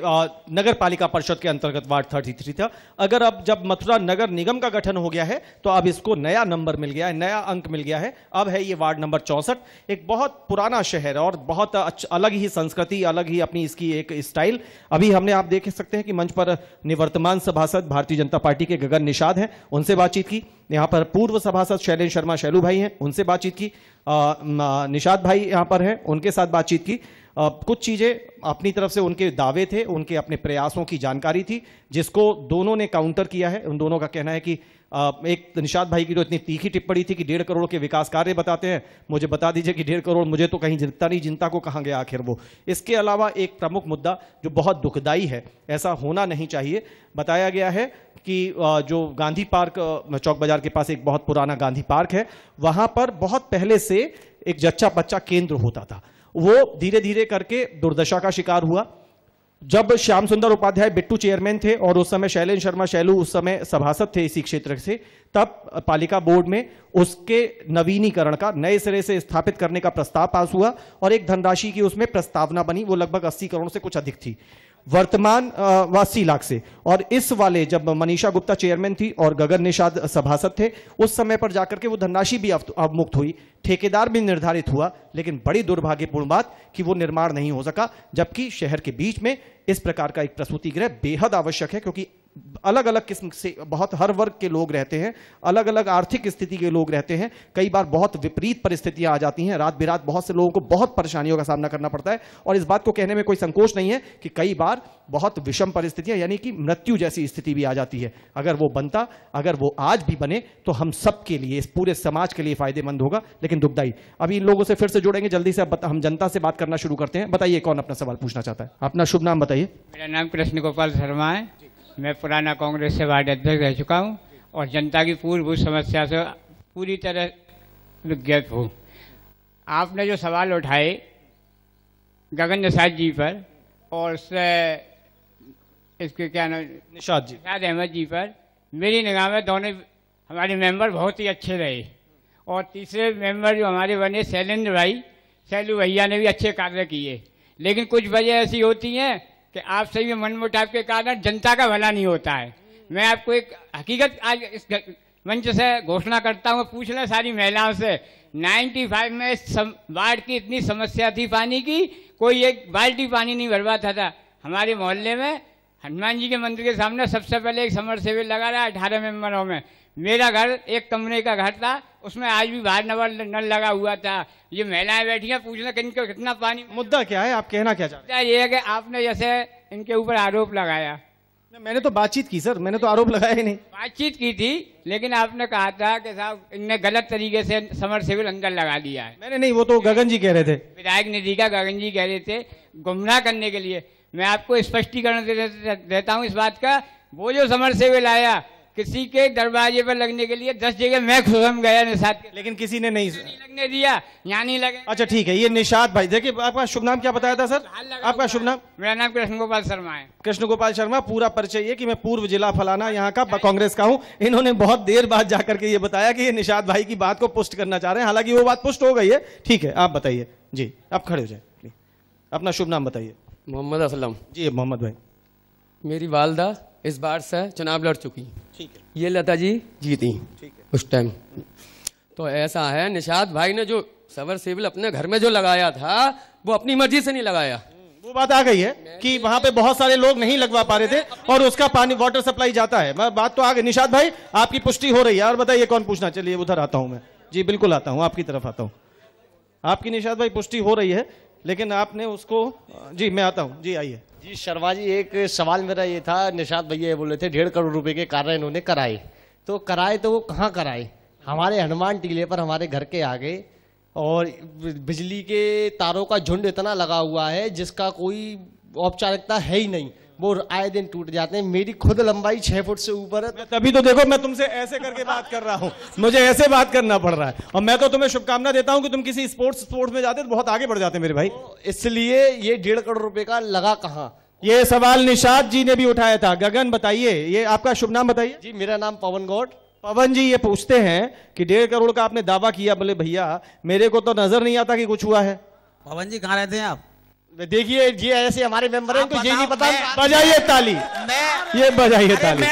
नगर पालिका परिषद के अंतर्गत वार्ड 33 था। अगर अब जब मथुरा नगर निगम का गठन हो गया है तो अब इसको नया नंबर मिल गया है, नया अंक मिल गया है। अब है ये वार्ड नंबर 64। एक बहुत पुराना शहर और बहुत अलग ही संस्कृति, अलग ही अपनी इसकी एक स्टाइल। अभी हमने आप देख सकते हैं कि मंच पर निवर्तमान सभासद भारतीय जनता पार्टी के गगन निषाद हैं, उनसे बातचीत की। यहाँ पर पूर्व सभासद शैलेंद्र शर्मा शैलू भाई हैं, उनसे बातचीत की। निषाद भाई यहाँ पर हैं, उनके साथ बातचीत की। कुछ चीज़ें अपनी तरफ से उनके दावे थे, उनके अपने प्रयासों की जानकारी थी, जिसको दोनों ने काउंटर किया है। उन दोनों का कहना है कि एक निषाद भाई की जो इतनी तीखी टिप्पणी थी कि 1.5 करोड़ के विकास कार्य बताते हैं, मुझे बता दीजिए कि 1.5 करोड़ मुझे तो कहीं जितना नहीं, जिनता को कहाँ गया आखिर वो। इसके अलावा एक प्रमुख मुद्दा जो बहुत दुखदाई है, ऐसा होना नहीं चाहिए, बताया गया है कि जो गांधी पार्क चौक बाजार के पास एक बहुत पुराना गांधी पार्क है, वहां पर बहुत पहले से एक जच्चा बच्चा केंद्र होता था, वो धीरे धीरे करके दुर्दशा का शिकार हुआ। जब श्याम सुंदर उपाध्याय बिट्टू चेयरमैन थे और उस समय शैलेंद्र शर्मा शैलू उस समय सभासद थे इसी क्षेत्र से, तब पालिका बोर्ड में उसके नवीनीकरण का, नए सिरे से स्थापित करने का प्रस्ताव पास हुआ और एक धनराशि की उसमें प्रस्तावना बनी, वो लगभग 80 करोड़ से कुछ अधिक थी, वर्तमान 80 लाख से। और इस वाले जब मनीषा गुप्ता चेयरमैन थी और गगन निषाद सभासद थे, उस समय पर जाकर के वो धनराशि भी अवमुक्त हुई, ठेकेदार भी निर्धारित हुआ, लेकिन बड़ी दुर्भाग्यपूर्ण बात कि वो निर्माण नहीं हो सका, जबकि शहर के बीच में इस प्रकार का एक प्रसूति गृह बेहद आवश्यक है, क्योंकि अलग अलग किस्म से बहुत हर वर्ग के लोग रहते हैं, अलग अलग आर्थिक स्थिति के लोग रहते हैं, कई बार बहुत विपरीत परिस्थितियां आ जाती हैं, रात बिरात बहुत से लोगों को बहुत परेशानियों का सामना करना पड़ता है। और इस बात को कहने में कोई संकोच नहीं है कि कई बार बहुत विषम परिस्थितियां यानी कि मृत्यु जैसी स्थिति भी आ जाती है। अगर वो बनता, अगर वो आज भी बने तो हम सब के लिए, इस पूरे समाज के लिए फायदेमंद होगा, लेकिन दुखदाई। अभी इन लोगों से फिर से जुड़ेंगे जल्दी से, हम जनता से बात करना शुरू करते हैं। बताइए कौन अपना सवाल पूछना चाहता है, अपना शुभ नाम बताइए। मेरा नाम कृष्ण गोपाल शर्मा है, मैं पुराना कांग्रेस से वार्ड अध्यक्ष रह चुका हूं और जनता की मूलभूत समस्या से पूरी तरह विज्ञात हूँ। आपने जो सवाल उठाए गगन निषाद जी पर और उससे इसके क्या नाम, निषाद अहमद जी पर, मेरी निगाह में दोनों हमारे मेंबर बहुत ही अच्छे रहे और तीसरे मेंबर जो हमारे बने शैलेंद्र भाई, शैलू भैया ने भी अच्छे कार्य किए, लेकिन कुछ वजह ऐसी होती हैं कि आप सही में मनमुटाव के कारण जनता का भला नहीं होता है। मैं आपको एक हकीकत आज इस मंच से घोषणा करता हूँ, पूछ लें सारी महिलाओं से, 95 में बाढ़ की इतनी समस्या थी पानी की, कोई एक बाल्टी पानी नहीं भरवाता था। हमारे मोहल्ले में हनुमान जी के मंदिर के सामने सबसे पहले एक समर सेविल लगा रहा है 18 मेंबरों में। मेरा घर एक कमरे का घर था, उसमें आज भी बाहर नल लगा हुआ था। ये महिलाएं बैठी हैं, पूछना किनको कितना पानी। मुद्दा क्या है, आप कहना क्या चाहते हैं? ये है कि आपने जैसे इनके ऊपर आरोप लगाया। मैंने तो बातचीत की सर, मैंने तो आरोप लगाया ही नहीं। बातचीत की थी, लेकिन आपने कहा था कि साहब इनने गलत तरीके से समर सेविल अंदर लगा दिया है। मैंने नहीं, वो तो गगन जी कह रहे थे, विधायक निधि का गगन जी कह रहे थे, गुमराह करने के लिए। मैं आपको स्पष्टीकरण देता हूँ इस बात का, वो जो समर सेविल आया किसी के दरवाजे पर लगने के लिए 10 जगह मैं खुद गया निषाद के, लेकिन किसी ने नहीं लगने दिया, यहाँ नहीं लगे। अच्छा ठीक है, ये निषाद भाई, देखिए आपका शुभ नाम क्या बताया था सर? आपका शुभ नाम? मेरा नाम कृष्ण गोपाल शर्मा है। कृष्ण गोपाल शर्मा, पूरा परिचय ये कि मैं पूर्व जिला फलाना यहाँ का कांग्रेस का हूँ। इन्होंने बहुत देर बाद जाकर के ये बताया कि ये निषाद भाई की बात को पुष्ट करना चाह रहे हैं, हालांकि वो बात पुष्ट हो गई है। ठीक है, आप बताइए जी, आप खड़े हो जाए, अपना शुभ नाम बताइए। मोहम्मद असलम। जी मोहम्मद भाई। मेरी वालदा इस बार से चुनाव लड़ चुकी। ठीक है। ये लता जी जीती। ठीक है। उस टाइम तो ऐसा है, निषाद भाई ने जो समर सेविल अपने घर में जो लगाया था वो अपनी मर्जी से नहीं लगाया। वो बात आ गई है कि वहां पे बहुत सारे लोग नहीं लगवा पा रहे थे और उसका पानी वाटर सप्लाई जाता है। बात तो आ गई। निषाद भाई आपकी पुष्टि हो रही है, और बताइए कौन पूछना? चलिए उधर आता हूं मैं। जी बिल्कुल आता हूं, आपकी तरफ आता हूं। आपकी निषाद भाई पुष्टि हो रही है, लेकिन आपने उसको, जी मैं आता हूं, जी आइए। जी शर्मा जी, एक सवाल मेरा ये था, निषाद भैया बोले थे 1.5 करोड़ रुपए के कार्य इन्होंने कराए, तो कराए तो वो कहाँ कराए? हमारे हनुमान टीले पर हमारे घर के आगे, और बिजली के तारों का झुंड इतना लगा हुआ है जिसका कोई औपचारिकता है ही नहीं, वो आए दिन टूट जाते हैं। मेरी खुद लंबाई 6 फुट से ऊपर है। तभी तो देखो मैं तुमसे ऐसे करके बात कर रहा हूँ, मुझे ऐसे बात करना पड़ रहा है, और मैं तो तुम्हें शुभकामना देता हूँ कि तुम किसी स्पोर्ट्स में जाते तो बहुत आगे बढ़ जाते मेरे भाई। तो इसलिए ये 1.5 करोड़ रुपए का लगा कहाँ? ये सवाल निषाद जी ने भी उठाया था। गगन बताइए, ये आपका शुभ नाम बताइए। जी मेरा नाम पवन गौड़। पवन जी ये पूछते हैं कि 1.5 करोड़ का आपने दावा किया, बोले भैया मेरे को तो नजर नहीं आता कि कुछ हुआ है। पवन जी कहाँ रहते हैं आप? देखिए ये ऐसे हमारे मेंबर हैं तो ये नहीं पता। बजाइए ताली, ये बजाइए ताली।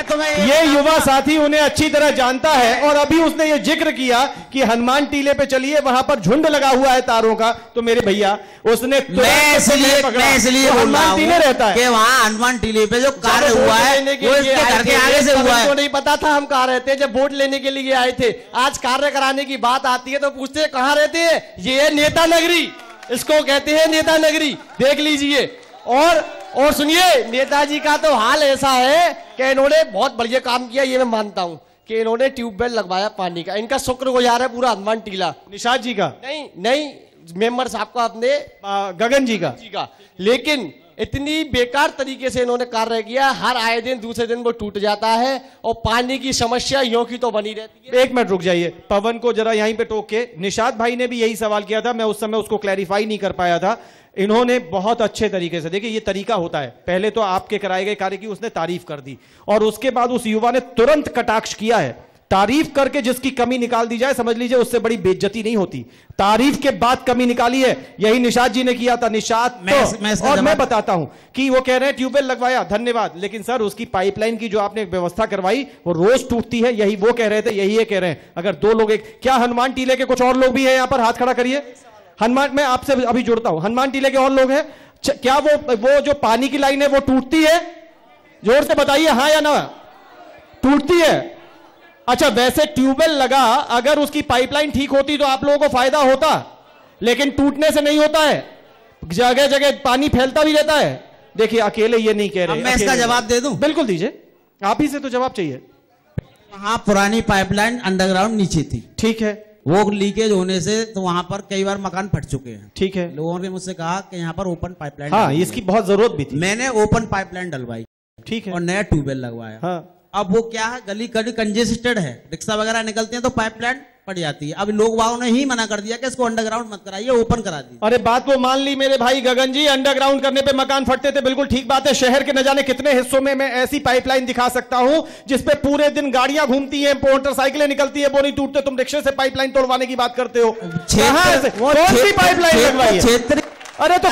ये युवा साथी उन्हें अच्छी तरह जानता है, और अभी उसने ये जिक्र किया कि हनुमान टीले पे चलिए, वहां पर झुंड लगा हुआ है तारों का, तो मेरे भैया उसने इसलिए हनुमान टीले रहता है कि वहाँ हनुमान टीले पे जो कार्य हुआ है वो इसके घर के आगे से हुआ है। नहीं पता था हम कहाँ रहते हैं, जब वोट लेने के लिए आए थे। आज कार्य कराने की बात आती है तो पूछते हैं कहाँ रहते हैं? ये है नेता नगरी, इसको कहते हैं नेता नगरी, देख लीजिए। और सुनिए, नेताजी का तो हाल ऐसा है कि इन्होंने बहुत बढ़िया काम किया, ये मैं मानता हूं, कि इन्होंने ट्यूबवेल लगवाया पानी का। इनका शुक्रगुजार है पूरा हनुमान टीला। निषाद जी का? नहीं मेंबर साहब का, अपने गगन जी का। लेकिन इतनी बेकार तरीके से इन्होंने कार्य किया, हर आए दिन दूसरे दिन वो टूट जाता है और पानी की समस्या यों की तो बनी रहती है। एक मिनट रुक जाइए, पवन को जरा यहीं पे टोक के। निषाद भाई ने भी यही सवाल किया था, मैं उस समय उसको क्लैरिफाई नहीं कर पाया था। इन्होंने बहुत अच्छे तरीके से, देखिए ये तरीका होता है, पहले तो आपके कराए गए कार्य की उसने तारीफ कर दी और उसके बाद उस युवा ने तुरंत कटाक्ष किया है। तारीफ करके जिसकी कमी निकाल दी जाए, समझ लीजिए उससे बड़ी बेइज्जती नहीं होती। तारीफ के बाद कमी निकाली है, यही निषाद जी ने किया था। निषाद और मैं बताता हूं कि वो कह रहे हैं ट्यूबवेल लगवाया, धन्यवाद, लेकिन सर उसकी पाइपलाइन की जो आपने व्यवस्था करवाई वो रोज टूटती है, यही वो कह रहे थे, यही ये कह रहे हैं। अगर दो लोग, क्या हनुमान टीले के कुछ और लोग भी हैं यहाँ पर? हाथ खड़ा करिए। हनुमान, मैं आपसे अभी जुड़ता हूं, हनुमान टीले के और लोग हैं क्या? वो जो पानी की लाइन है वो टूटती है? जोर से बताइए हाँ या ना। टूटती है? अच्छा, वैसे ट्यूबवेल लगा, अगर उसकी पाइपलाइन ठीक होती तो आप लोगों को फायदा होता, लेकिन टूटने से नहीं होता है, जगह जगह पानी फैलता भी रहता है। देखिए अकेले ये नहीं कह रहे। मैं इसका जवाब दे दूं? बिल्कुल दीजिए, आप ही से तो जवाब चाहिए। वहां पुरानी पाइपलाइन अंडरग्राउंड नीचे थी, ठीक है, वो लीकेज होने से तो वहां पर कई बार मकान फट चुके हैं। ठीक है, लोगों ने मुझसे कहा कि यहाँ पर ओपन पाइपलाइन, हाँ इसकी बहुत जरूरत भी थी। मैंने ओपन पाइपलाइन डलवाई, ठीक है, और नया ट्यूबवेल लगवाया। हाँ। अब वो क्या है, गली गली कंजेस्टेड है, रिक्शा वगैरह निकलते हैं तो पाइपलाइन पड़ जाती है। अब लोग वालों ने ही मना कर दिया कि इसको अंडरग्राउंड मत कराइए, ओपन करा दी। अरे बात वो मान ली मेरे भाई गगन जी, अंडरग्राउंड करने पे मकान फटते थे, बिल्कुल ठीक बात है। शहर के न जाने कितने हिस्सों में मैं ऐसी पाइपलाइन दिखा सकता हूं जिसपे पूरे दिन गाड़ियां घूमती हैं, मोटरसाइकिलें निकलती है, वो नहीं टूटते। तुम रिक्शे से पाइपलाइन तोड़वाने की बात करते हो। कौन सी पाइपलाइन लगवाई है? अरे तो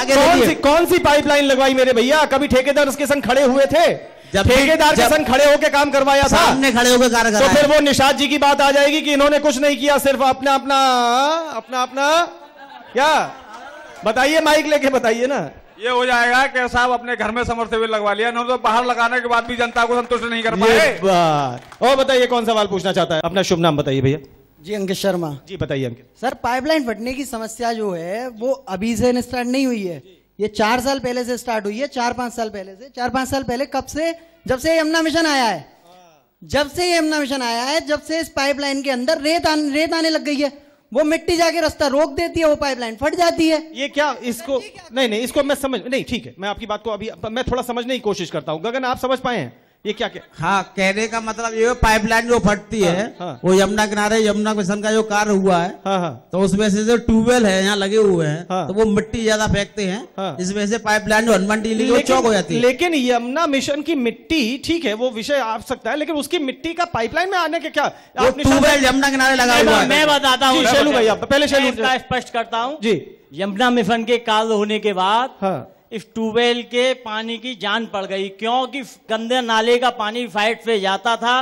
कौन सी पाइपलाइन लगवाई मेरे भैया? कभी ठेकेदार के संग खड़े हुए थे? ठेकेदार के संग खड़े होकर काम करवाया था, सामने खड़े होकर कार्य कराया। तो फिर वो निषाद जी की बात आ जाएगी कि इन्होंने कुछ नहीं किया, सिर्फ अपना अपना अपना अपना। क्या बताइए, माइक लेके बताइए ना। ये हो जाएगा कि साहब अपने घर में समरसेबल लगवा लिया, इन्होंने तो बाहर लगाने के बाद भी जनता को संतुष्ट नहीं कर पाए। और बताइए कौन सवाल पूछना चाहता है? अपना शुभ नाम बताइए भैया। जी अंकित शर्मा। जी बताइए अंकित। सर पाइपलाइन फटने की समस्या जो है वो अभी से स्टार्ट नहीं हुई है, ये 4 साल पहले से स्टार्ट हुई है, 4-5 साल पहले से। 4-5 साल पहले कब से? जब से यमुना मिशन आया है, जब से यमुना मिशन आया है, जब से इस पाइपलाइन के अंदर रेत आने लग गई है, वो मिट्टी जाके रास्ता रोक देती है, वो पाइपलाइन फट जाती है। ये क्या इसको नहीं इसको मैं समझ नहीं, ठीक है, मैं आपकी बात को अभी मैं थोड़ा समझने की कोशिश करता हूँ। गगन आप समझ पाए हैं ये क्या? हाँ, कहने का मतलब ये पाइपलाइन जो फटती है, वो यमुना किनारे यमुना मिशन का जो कार्य हुआ है, तो उसमें से जो ट्यूबवेल है यहाँ लगे हुए हैं, तो वो मिट्टी ज्यादा फेंकते हैं, इस वजह से पाइपलाइन जो हनुमान टीली वो चौक हो जाती है। लेकिन यमुना मिशन की मिट्टी, ठीक है वो विषय आ सकता है, लेकिन उसकी मिट्टी का पाइपलाइन में आने के क्या? ट्यूबवेल यमुना किनारे लगा हुआ है। मैं बताता हूँ शैलू भैया, पहले शैलू स्पष्ट करता हूँ जी। यमुना मिशन के कार्य होने के बाद इस ट्यूबवेल के पानी की जान पड़ गई, क्योंकि गंदे नाले का पानी फाइट पे जाता था।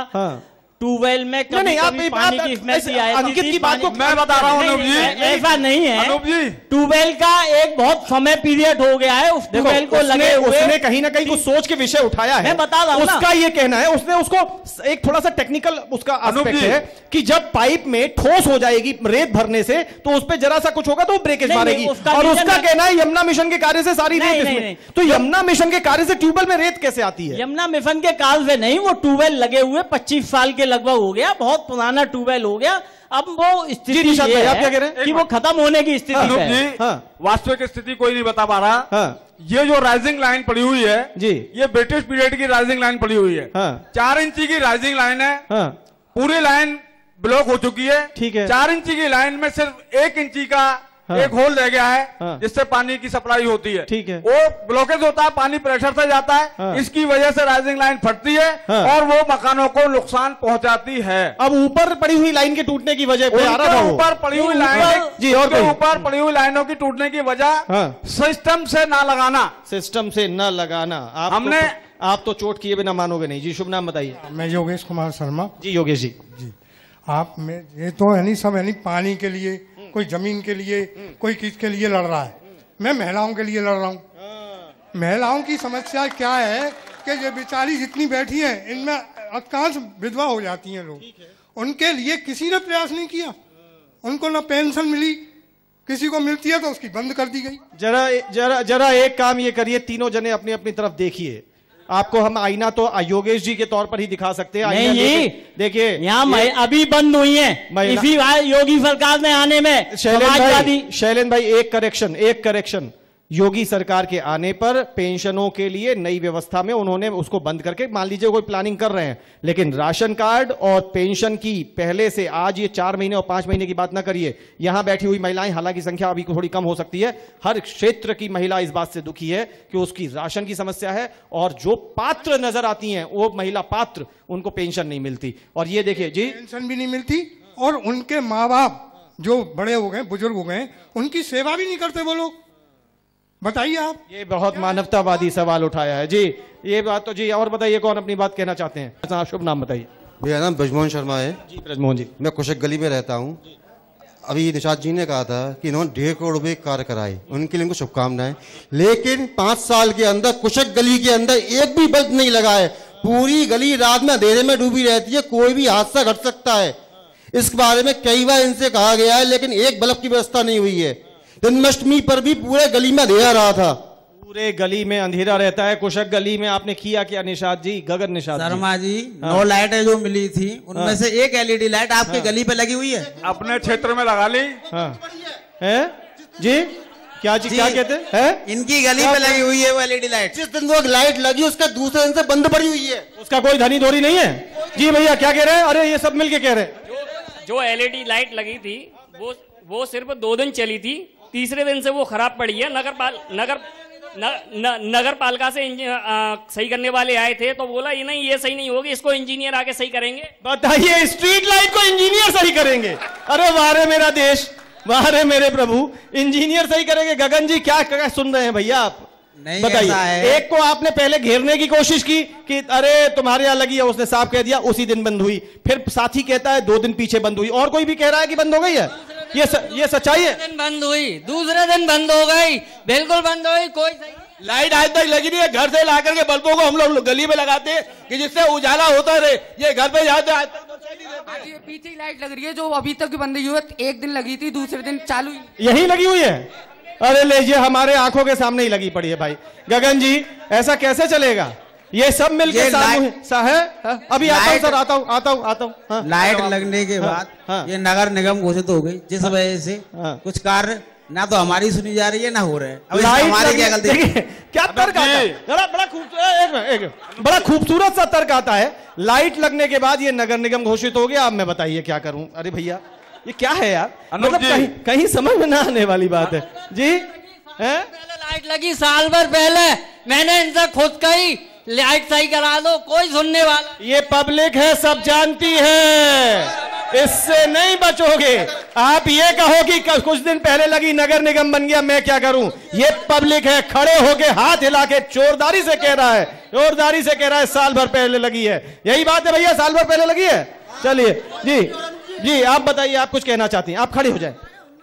ट्यूबवेल में कभी नहीं, कभी पानी की स्मेल आई। अंकित की बात को मैं बता रहा हूँ अनूप जी, ऐसा नहीं है अनूप जी। ट्यूबवेल का एक बहुत समय पीरियड हो गया है उस ट्यूबवेल को लगे हुए। उसने कहीं ना कहीं कुछ सोच के विषय उठाया है, मैं बता रहा हूँ उसका ये कहना है, उसने उसको एक थोड़ा सा टेक्निकल उसका एस्पेक्ट है कि जब पाइप में ठोस हो जाएगी रेत भरने से, तो उस पर जरा सा कुछ होगा तो वो ब्रेकेज मारेगी, और उसका कहना है यमुना मिशन के कार्य से सारी रेत इसमें। तो यमुना मिशन के कार्य से ट्यूबवेल में रेत कैसे आती है? यमुना मिशन के कार्य से नहीं, वो ट्यूबवेल लगे हुए 25 साल के लगभग हो गया, बहुत पुराना ट्यूबवेल हो गया। अब वो स्थिति ये है कि वो खत्म होने की स्थिति है। वास्तविक स्थिति कोई नहीं बता पा रहा। ये जो राइजिंग लाइन पड़ी हुई है जी, ये ब्रिटिश पीरियड की राइजिंग लाइन पड़ी हुई है। 4 इंची की राइजिंग लाइन है, पूरी लाइन ब्लॉक हो चुकी है। ठीक है, 4 इंची की लाइन में सिर्फ 1 इंची का एक होल रह गया है, जिससे पानी की सप्लाई होती है। ठीक है, वो ब्लॉकेज होता है, पानी प्रेशर से जाता है, इसकी वजह से राइजिंग लाइन फटती है और वो मकानों को नुकसान पहुंचाती है। अब ऊपर पड़ी हुई लाइन के टूटने की वजह पे आ रहा था, ऊपर पड़ी हुई लाइन जी, और ऊपर पड़ी हुई लाइनों की टूटने की वजह सिस्टम से ना लगाना, सिस्टम से न लगाना। हमने आप तो चोट किए बिना मानोगे नहीं जी। शुभ नाम बताइए। मैं योगेश कुमार शर्मा। जी योगेश जी, आप में ये तो है नहीं, सब है नहीं, पानी के लिए, कोई जमीन के लिए, कोई किस के लिए लड़ रहा है। मैं महिलाओं के लिए लड़ रहा हूँ। महिलाओं की समस्या क्या है कि ये बेचारी जितनी बैठी है, इनमें अधिकांश विधवा हो जाती हैं लोग, उनके लिए किसी ने प्रयास नहीं किया। उनको ना पेंशन मिली, किसी को मिलती है तो उसकी बंद कर दी गई। जरा एक काम ये करिए, तीनों जने अपनी अपनी तरफ देखिए। आपको हम आईना तो योगेश जी के तौर पर ही दिखा सकते हैं। नहीं जी, देखिए यहाँ अभी बंद हुई है इसी योगी सरकार में आने में। शैलेंद्र भाई एक करेक्शन, योगी सरकार के आने पर पेंशनों के लिए नई व्यवस्था में उन्होंने उसको बंद करके मान लीजिए कोई प्लानिंग कर रहे हैं, लेकिन राशन कार्ड और पेंशन की पहले से आज ये 4 महीने और 5 महीने की बात ना करिए। यहां बैठी हुई महिलाएं, हालांकि संख्या अभी थोड़ी कम हो सकती है, हर क्षेत्र की महिला इस बात से दुखी है कि उसकी राशन की समस्या है और जो पात्र नजर आती हैं वो महिला पात्र, उनको पेंशन नहीं मिलती। और ये देखिए जी, पेंशन भी नहीं मिलती और उनके माँ बाप जो बड़े हो गए, बुजुर्ग हो गए, उनकी सेवा भी नहीं करते वो लोग। बताइए आप। ये बहुत मानवतावादी सवाल उठाया है जी, ये बात तो जी। और बताइए कौन अपनी बात कहना चाहते हैं? शुभ नाम बताइए। मेरा नाम ब्रजमोहन शर्मा है जी। ब्रजमोहन जी, मैं कुशक गली में रहता हूँ। अभी निषाद जी ने कहा था कि इन्होंने 1.5 करोड़ रुपए कार्य कराए, उनके लिए उनको शुभकामनाएं। लेकिन 5 साल के अंदर कुशक गली के अंदर एक भी बल्ब नहीं लगा है। पूरी गली रात में अंधेरे में डूबी रहती है, कोई भी हादसा घट सकता है। इस बारे में कई बार इनसे कहा गया है, लेकिन एक बल्ब की व्यवस्था नहीं हुई है। जन्माष्टमी पर भी पूरे गली में अंधेरा रहा था। पूरे गली में अंधेरा रहता है। कुशक गली में आपने किया क्या निषाद जी? गगन निषाद शर्मा जी, 9 लाइटें जो मिली थी उनमें से एक LED लाइट आपके गली पे लगी हुई है। अपने क्षेत्र में लगा ली है जी। क्या जी, क्या कहते हैं? इनकी गली पे लगी हुई है वो LED लाइट। जिस दिन वो लाइट लगी उसका दूसरे दिन से बंद पड़ी हुई है। उसका कोई धनी धोरी नहीं है जी। भैया क्या कह रहे हैं? अरे ये सब मिलके कह रहे हैं। जो LED लाइट लगी थी वो सिर्फ 2 दिन चली थी, तीसरे दिन से वो खराब पड़ी है। नगर पालिका से सही करने वाले आए थे तो बोला ये नहीं, ये सही नहीं होगी, इसको इंजीनियर आके सही करेंगे। बताइए, स्ट्रीट लाइट को इंजीनियर सही करेंगे? अरे वाह रे मेरा देश, वाह रे मेरे प्रभु, इंजीनियर सही करेंगे। गगन जी क्या सुन रहे हैं भैया आप? नहीं, बताइए। एक को आपने पहले घेरने की कोशिश की कि अरे तुम्हारे यहाँ लगी है, उसने साफ कह दिया उसी दिन बंद हुई। फिर साथी कहता है 2 दिन पीछे बंद हुई, और कोई भी कह रहा है कि बंद हो गई है। ये सच्चाई है। दिन बंद हुई, दूसरे दिन बंद हो गई, बिल्कुल बंद हो गई। कोई लाइट आज तक लगी नहीं है। घर से ला करके बल्बों को हम लोग गली में लगाते हैं कि जिससे उजाला होता रहे। ये घर पे जाते आज तक पीछे लाइट लग रही है जो अभी तक बंद हुई है। एक दिन लगी थी, दूसरे दिन चालू यही लगी हुई है। अरे ले, ये हमारे आंखों के सामने ही लगी पड़ी है भाई। गगन जी, ऐसा कैसे चलेगा? ये सब मिलके है। अभी आता हूँ। लाइट लगने के बाद ये नगर निगम घोषित हो गई, जिस वजह से कुछ कार्य ना तो हमारी सुनी जा रही है ना हो रहे हैं। अब हमारी क्या गलती है? क्या तर्क आता है? बड़ा खूबसूरत सा तर्क आता है। लाइट लगने के बाद ये नगर निगम घोषित हो गया। अब मैं बताइए क्या करूं? अरे भैया ये क्या है यार? मतलब कहीं समझ में ना आने वाली बात है जी। पहले लाइट लगी साल भर पहले, मैंने इनसे खुद कही लाइट सही करा दो, कोई सुनने वाला। ये पब्लिक है, सब जानती है, इससे नहीं बचोगे। आप ये कहो कि कुछ दिन पहले लगी, नगर निगम बन गया, मैं क्या करूं? ये पब्लिक है, खड़े होके हाथ हिला के जोरदारी से कह रहा है साल भर पहले लगी है। यही बात है भैया, साल भर पहले लगी है। चलिए जी आप बताइए, आप कुछ कहना चाहती हैं? आप खड़ी हो जाए।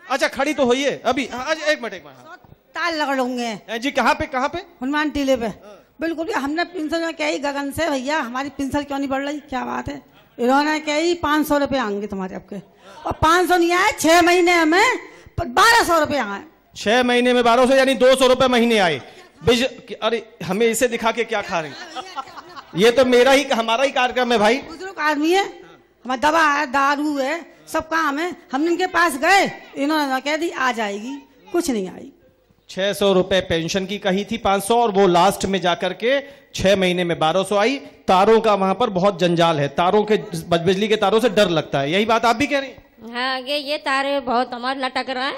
अच्छा खड़ी तो होइए अभी। एक मिनट ताल लगा लूंगे जी। कहाँ पे? हनुमान टीले पे। बिल्कुल भी हमने पेंशन में कही गगन से, भैया हमारी पेंशन क्यों नहीं बढ़ रही, क्या बात है? इन्होंने कही 500 रुपये आएंगे तुम्हारे आपके, और 500 नहीं आए। 6 महीने में 1200 रुपये आए। 6 महीने में 1200 यानी 200 रुपये महीने आए। अरे हमें इसे दिखा के क्या खा रही? ये तो हमारा ही कार्यक्रम है भाई। बुजुर्ग आदमी है, हमारा दवा है, दारू है, सब काम है। हमने इनके पास गए, इन्होंने कह दी आ जाएगी, कुछ नहीं आई। 600 रुपए पेंशन की कही थी, 500, और वो लास्ट में जाकर के 6 महीने में 1200 आई। तारों का वहां पर बहुत जंजाल है, तारों के, बिजली के तारों से डर लगता है। यही बात आप भी कह रही हैं? हाँ, ये तारे बहुत हमारे लटक रहा है,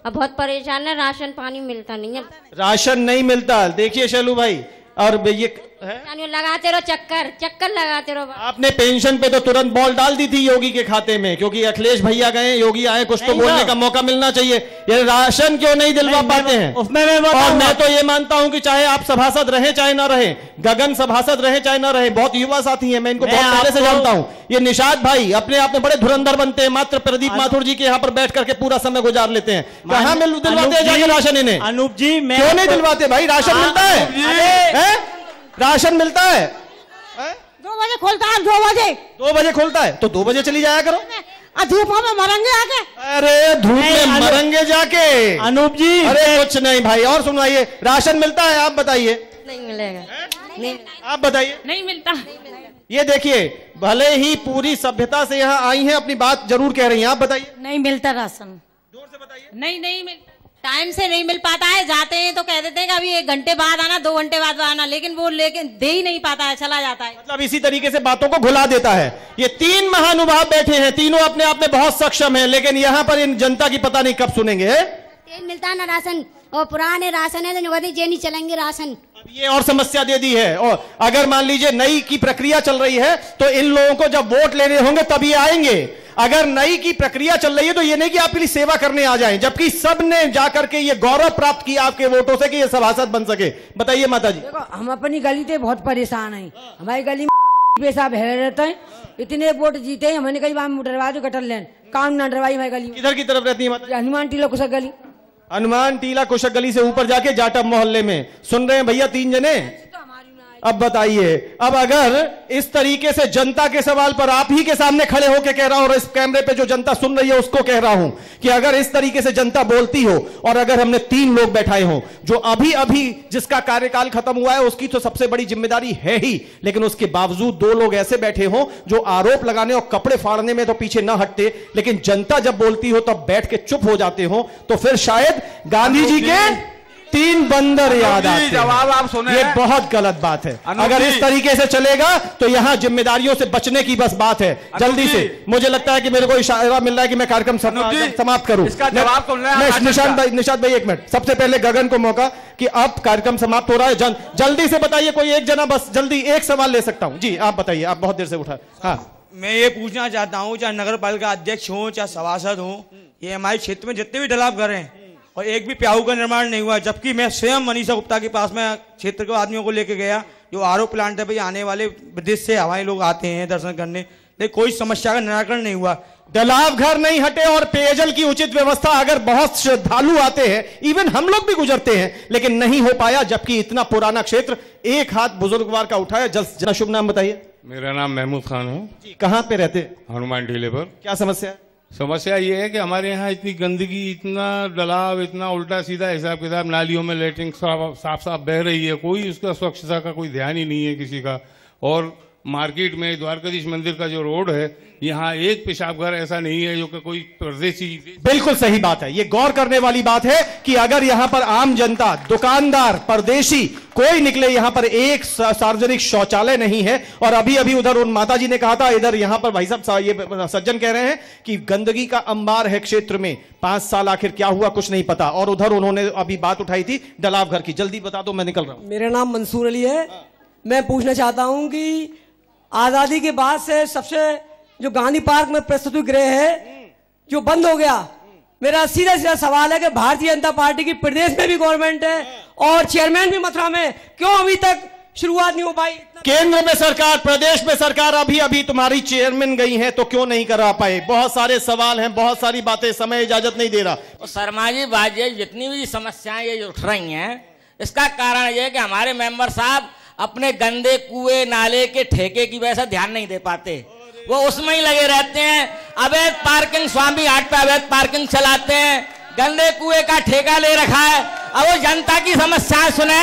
अब बहुत परेशान है। राशन पानी मिलता नहीं है। राशन नहीं मिलता, देखिए शैलू भाई। और ये लगाते रहो, चक्कर लगाते रहो। आपने पेंशन पे तो तुरंत बॉल डाल दी थी योगी के खाते में, क्योंकि अखिलेश भैया गए, योगी आए, कुछ तो बोलने का मौका मिलना चाहिए। ये राशन क्यों नहीं दिलवा पाते हैं? और मैं तो ये मानता हूं कि चाहे आप सभासद रहे चाहे ना रहे, गगन सभासद रहे चाहे ना रहे, बहुत युवा साथी है, मैं इनको बहुत पहले से जानता हूँ। ये निषाद भाई अपने आप में बड़े धुरंधर बनते हैं, मात्र प्रदीप माथुर जी के यहाँ पर बैठ करके पूरा समय गुजार लेते हैं। कहाँ दिलवाते हैं जाके राशन इन्हें? अनूप जी, क्यों नहीं दिलवाते भाई? राशन मिलता है, राशन मिलता है। 2 बजे खोलता है, 2 बजे खोलता है तो 2 बजे चली जाया करो। धूप में मरेंगे आके। अरे धूप में मरेंगे जाके अनूप जी। अरे कुछ नहीं भाई। और सुनवाइए, राशन मिलता है? आप बताइए। नहीं मिलेगा। आप बताइए। नहीं मिलता। ये देखिए, भले ही पूरी सभ्यता से यहाँ आई हैं, अपनी बात जरूर कह रही हैं, आप बताइए। नहीं मिलता राशन। जोर से बताइए। नहीं मिलता, टाइम से नहीं मिल पाता है। जाते हैं तो कह देते हैं कि अभी 1 घंटे बाद आना, 2 घंटे बाद आना, लेकिन वो दे ही नहीं पाता है, चला जाता है। मतलब इसी तरीके से बातों को घुला देता है। ये 3 महानुभाव बैठे हैं, तीनों अपने आप में बहुत सक्षम हैं, लेकिन यहाँ पर इन जनता की पता नहीं कब सुनेंगे। तेल मिलता है ना राशन, और पुराने राशन है तो जे नहीं चलेंगे राशन। अब ये और समस्या दे दी है। और अगर मान लीजिए नई की प्रक्रिया चल रही है तो इन लोगों को जब वोट लेने होंगे तब ये आएंगे। अगर नई की प्रक्रिया चल रही है तो ये नहीं कि आपके लिए सेवा करने आ जाएं, जबकि सब ने जाकर के ये गौरव प्राप्त किया आपके वोटों से कि ये सभासद बन सके। बताइए माता जी। देखो, हम अपनी गली से बहुत परेशान हैं। हमारी गली में पैसा भरे रहते हैं, इतने वोट जीते हैं, हमने कई बार डरवा दो गटर लेन, काम ना डरवाई हमारी गली में। किधर की तरफ रहती है माता? हनुमान टीला कुशक गली। हनुमान टीला कुशक गली से ऊपर जाके जाटव मोहल्ले में। सुन रहे हैं भैया 3 जने? अब बताइए, अब अगर इस तरीके से जनता के सवाल पर आप ही के सामने खड़े होकर कह रहा हूं, और इस कैमरे पे जो जनता सुन रही है उसको कह रहा हूं कि अगर इस तरीके से जनता बोलती हो, और अगर हमने 3 लोग बैठाए हों जो अभी अभी जिसका कार्यकाल खत्म हुआ है, उसकी तो सबसे बड़ी जिम्मेदारी है ही, लेकिन उसके बावजूद 2 लोग ऐसे बैठे हों जो आरोप लगाने और कपड़े फाड़ने में तो पीछे न हटते, लेकिन जनता जब बोलती हो तब बैठ के चुप हो जाते हो, तो फिर शायद गांधी जी के 3 बंदर याद आते हैं। जवाब आप सुने। ये बहुत गलत बात है। अगर इस तरीके से चलेगा तो यहां जिम्मेदारियों से बचने की बस बात है। जल्दी से, मुझे लगता है कि मेरे को इशारा मिल रहा है कि मैं कार्यक्रम समाप्त करूं। इसका जवाब सुन लें। निशांत भाई 1 मिनट, सबसे पहले गगन को मौका कि अब कार्यक्रम समाप्त हो रहा है। जल्दी से बताइए, कोई एक जना बस जल्दी 1 सवाल ले सकता हूं। जी आप बताइए, आप बहुत देर से उठा। हाँ, मैं ये पूछना चाहता हूँ, चाहे नगर पालिका अध्यक्ष हो चाहे सभासद हो, ये हमारे क्षेत्र में जितने भी तालाब घर हैं और एक भी प्याऊ का निर्माण नहीं हुआ, जबकि मैं स्वयं मनीषा गुप्ता के पास में क्षेत्र के आदमियों को लेके गया, जो आरओ प्लांट है भाई, आने वाले विदेश से हमारे लोग आते हैं दर्शन करने, लेकिन कोई समस्या का निराकरण नहीं हुआ। तालाब घर नहीं हटे और पेयजल की उचित व्यवस्था, अगर बहुत श्रद्धालु आते हैं, इवन हम लोग भी गुजरते हैं, लेकिन नहीं हो पाया, जबकि इतना पुराना क्षेत्र। एक हाथ बुजुर्गवार का उठाया। जल्द शुभ नाम बताइए। मेरा नाम महमूद खान है जी। कहाँ पे रहते हैं? हनुमान टीले पर। क्या समस्या है? समस्या ये है कि हमारे यहाँ इतनी गंदगी, इतना दलाव, इतना उल्टा सीधा हिसाब किताब, नालियों में लेटरिन साफ साफ बह रही है, कोई उसका स्वच्छता का कोई ध्यान ही नहीं है किसी का। और मार्केट में द्वारकाधीश मंदिर का जो रोड है, यहाँ एक पेशाब घर ऐसा नहीं है जो कि कोई परदेशी। बिल्कुल सही बात है। ये गौर करने वाली बात है कि अगर यहाँ पर आम जनता, दुकानदार, परदेशी कोई निकले, यहाँ पर एक सार्वजनिक शौचालय नहीं है। और अभी अभी उधर उन माता जी ने कहा था, इधर यहाँ पर भाई साहब ये सज्जन कह रहे हैं कि गंदगी का अंबार है क्षेत्र में। 5 साल आखिर क्या हुआ कुछ नहीं पता। और उधर उन्होंने अभी बात उठाई थी डलाव घर की। जल्दी बता दो, मैं निकल रहा हूं। मेरा नाम मंसूर अली है। मैं पूछना चाहता हूं कि आज़ादी के बाद से सबसे जो गांधी पार्क में प्रस्तुति गृह है जो बंद हो गया, मेरा सीधा सीधा सवाल है कि भारतीय जनता पार्टी की प्रदेश में भी गवर्नमेंट है और चेयरमैन भी मथुरा में, क्यों अभी तक शुरुआत नहीं हो पाई? केंद्र में सरकार, प्रदेश में सरकार, अभी अभी तुम्हारी चेयरमैन गई है तो क्यों नहीं करा पाए? बहुत सारे सवाल हैं, बहुत सारी बातें, समय इजाजत नहीं दे रहा। तो शर्मा जी बात ये, जितनी भी समस्याएं ये उठ रही हैं, इसका कारण ये है कि हमारे मेंबर साहब अपने गंदे कुएं नाले के ठेके की वजह से ध्यान नहीं दे पाते, वो उसमें ही लगे रहते हैं। अवैध पार्किंग, स्वामी घाट पे अवैध पार्किंग चलाते हैं, गंदे कुएं का ठेका ले रखा है। अब वो जनता की समस्याएं सुने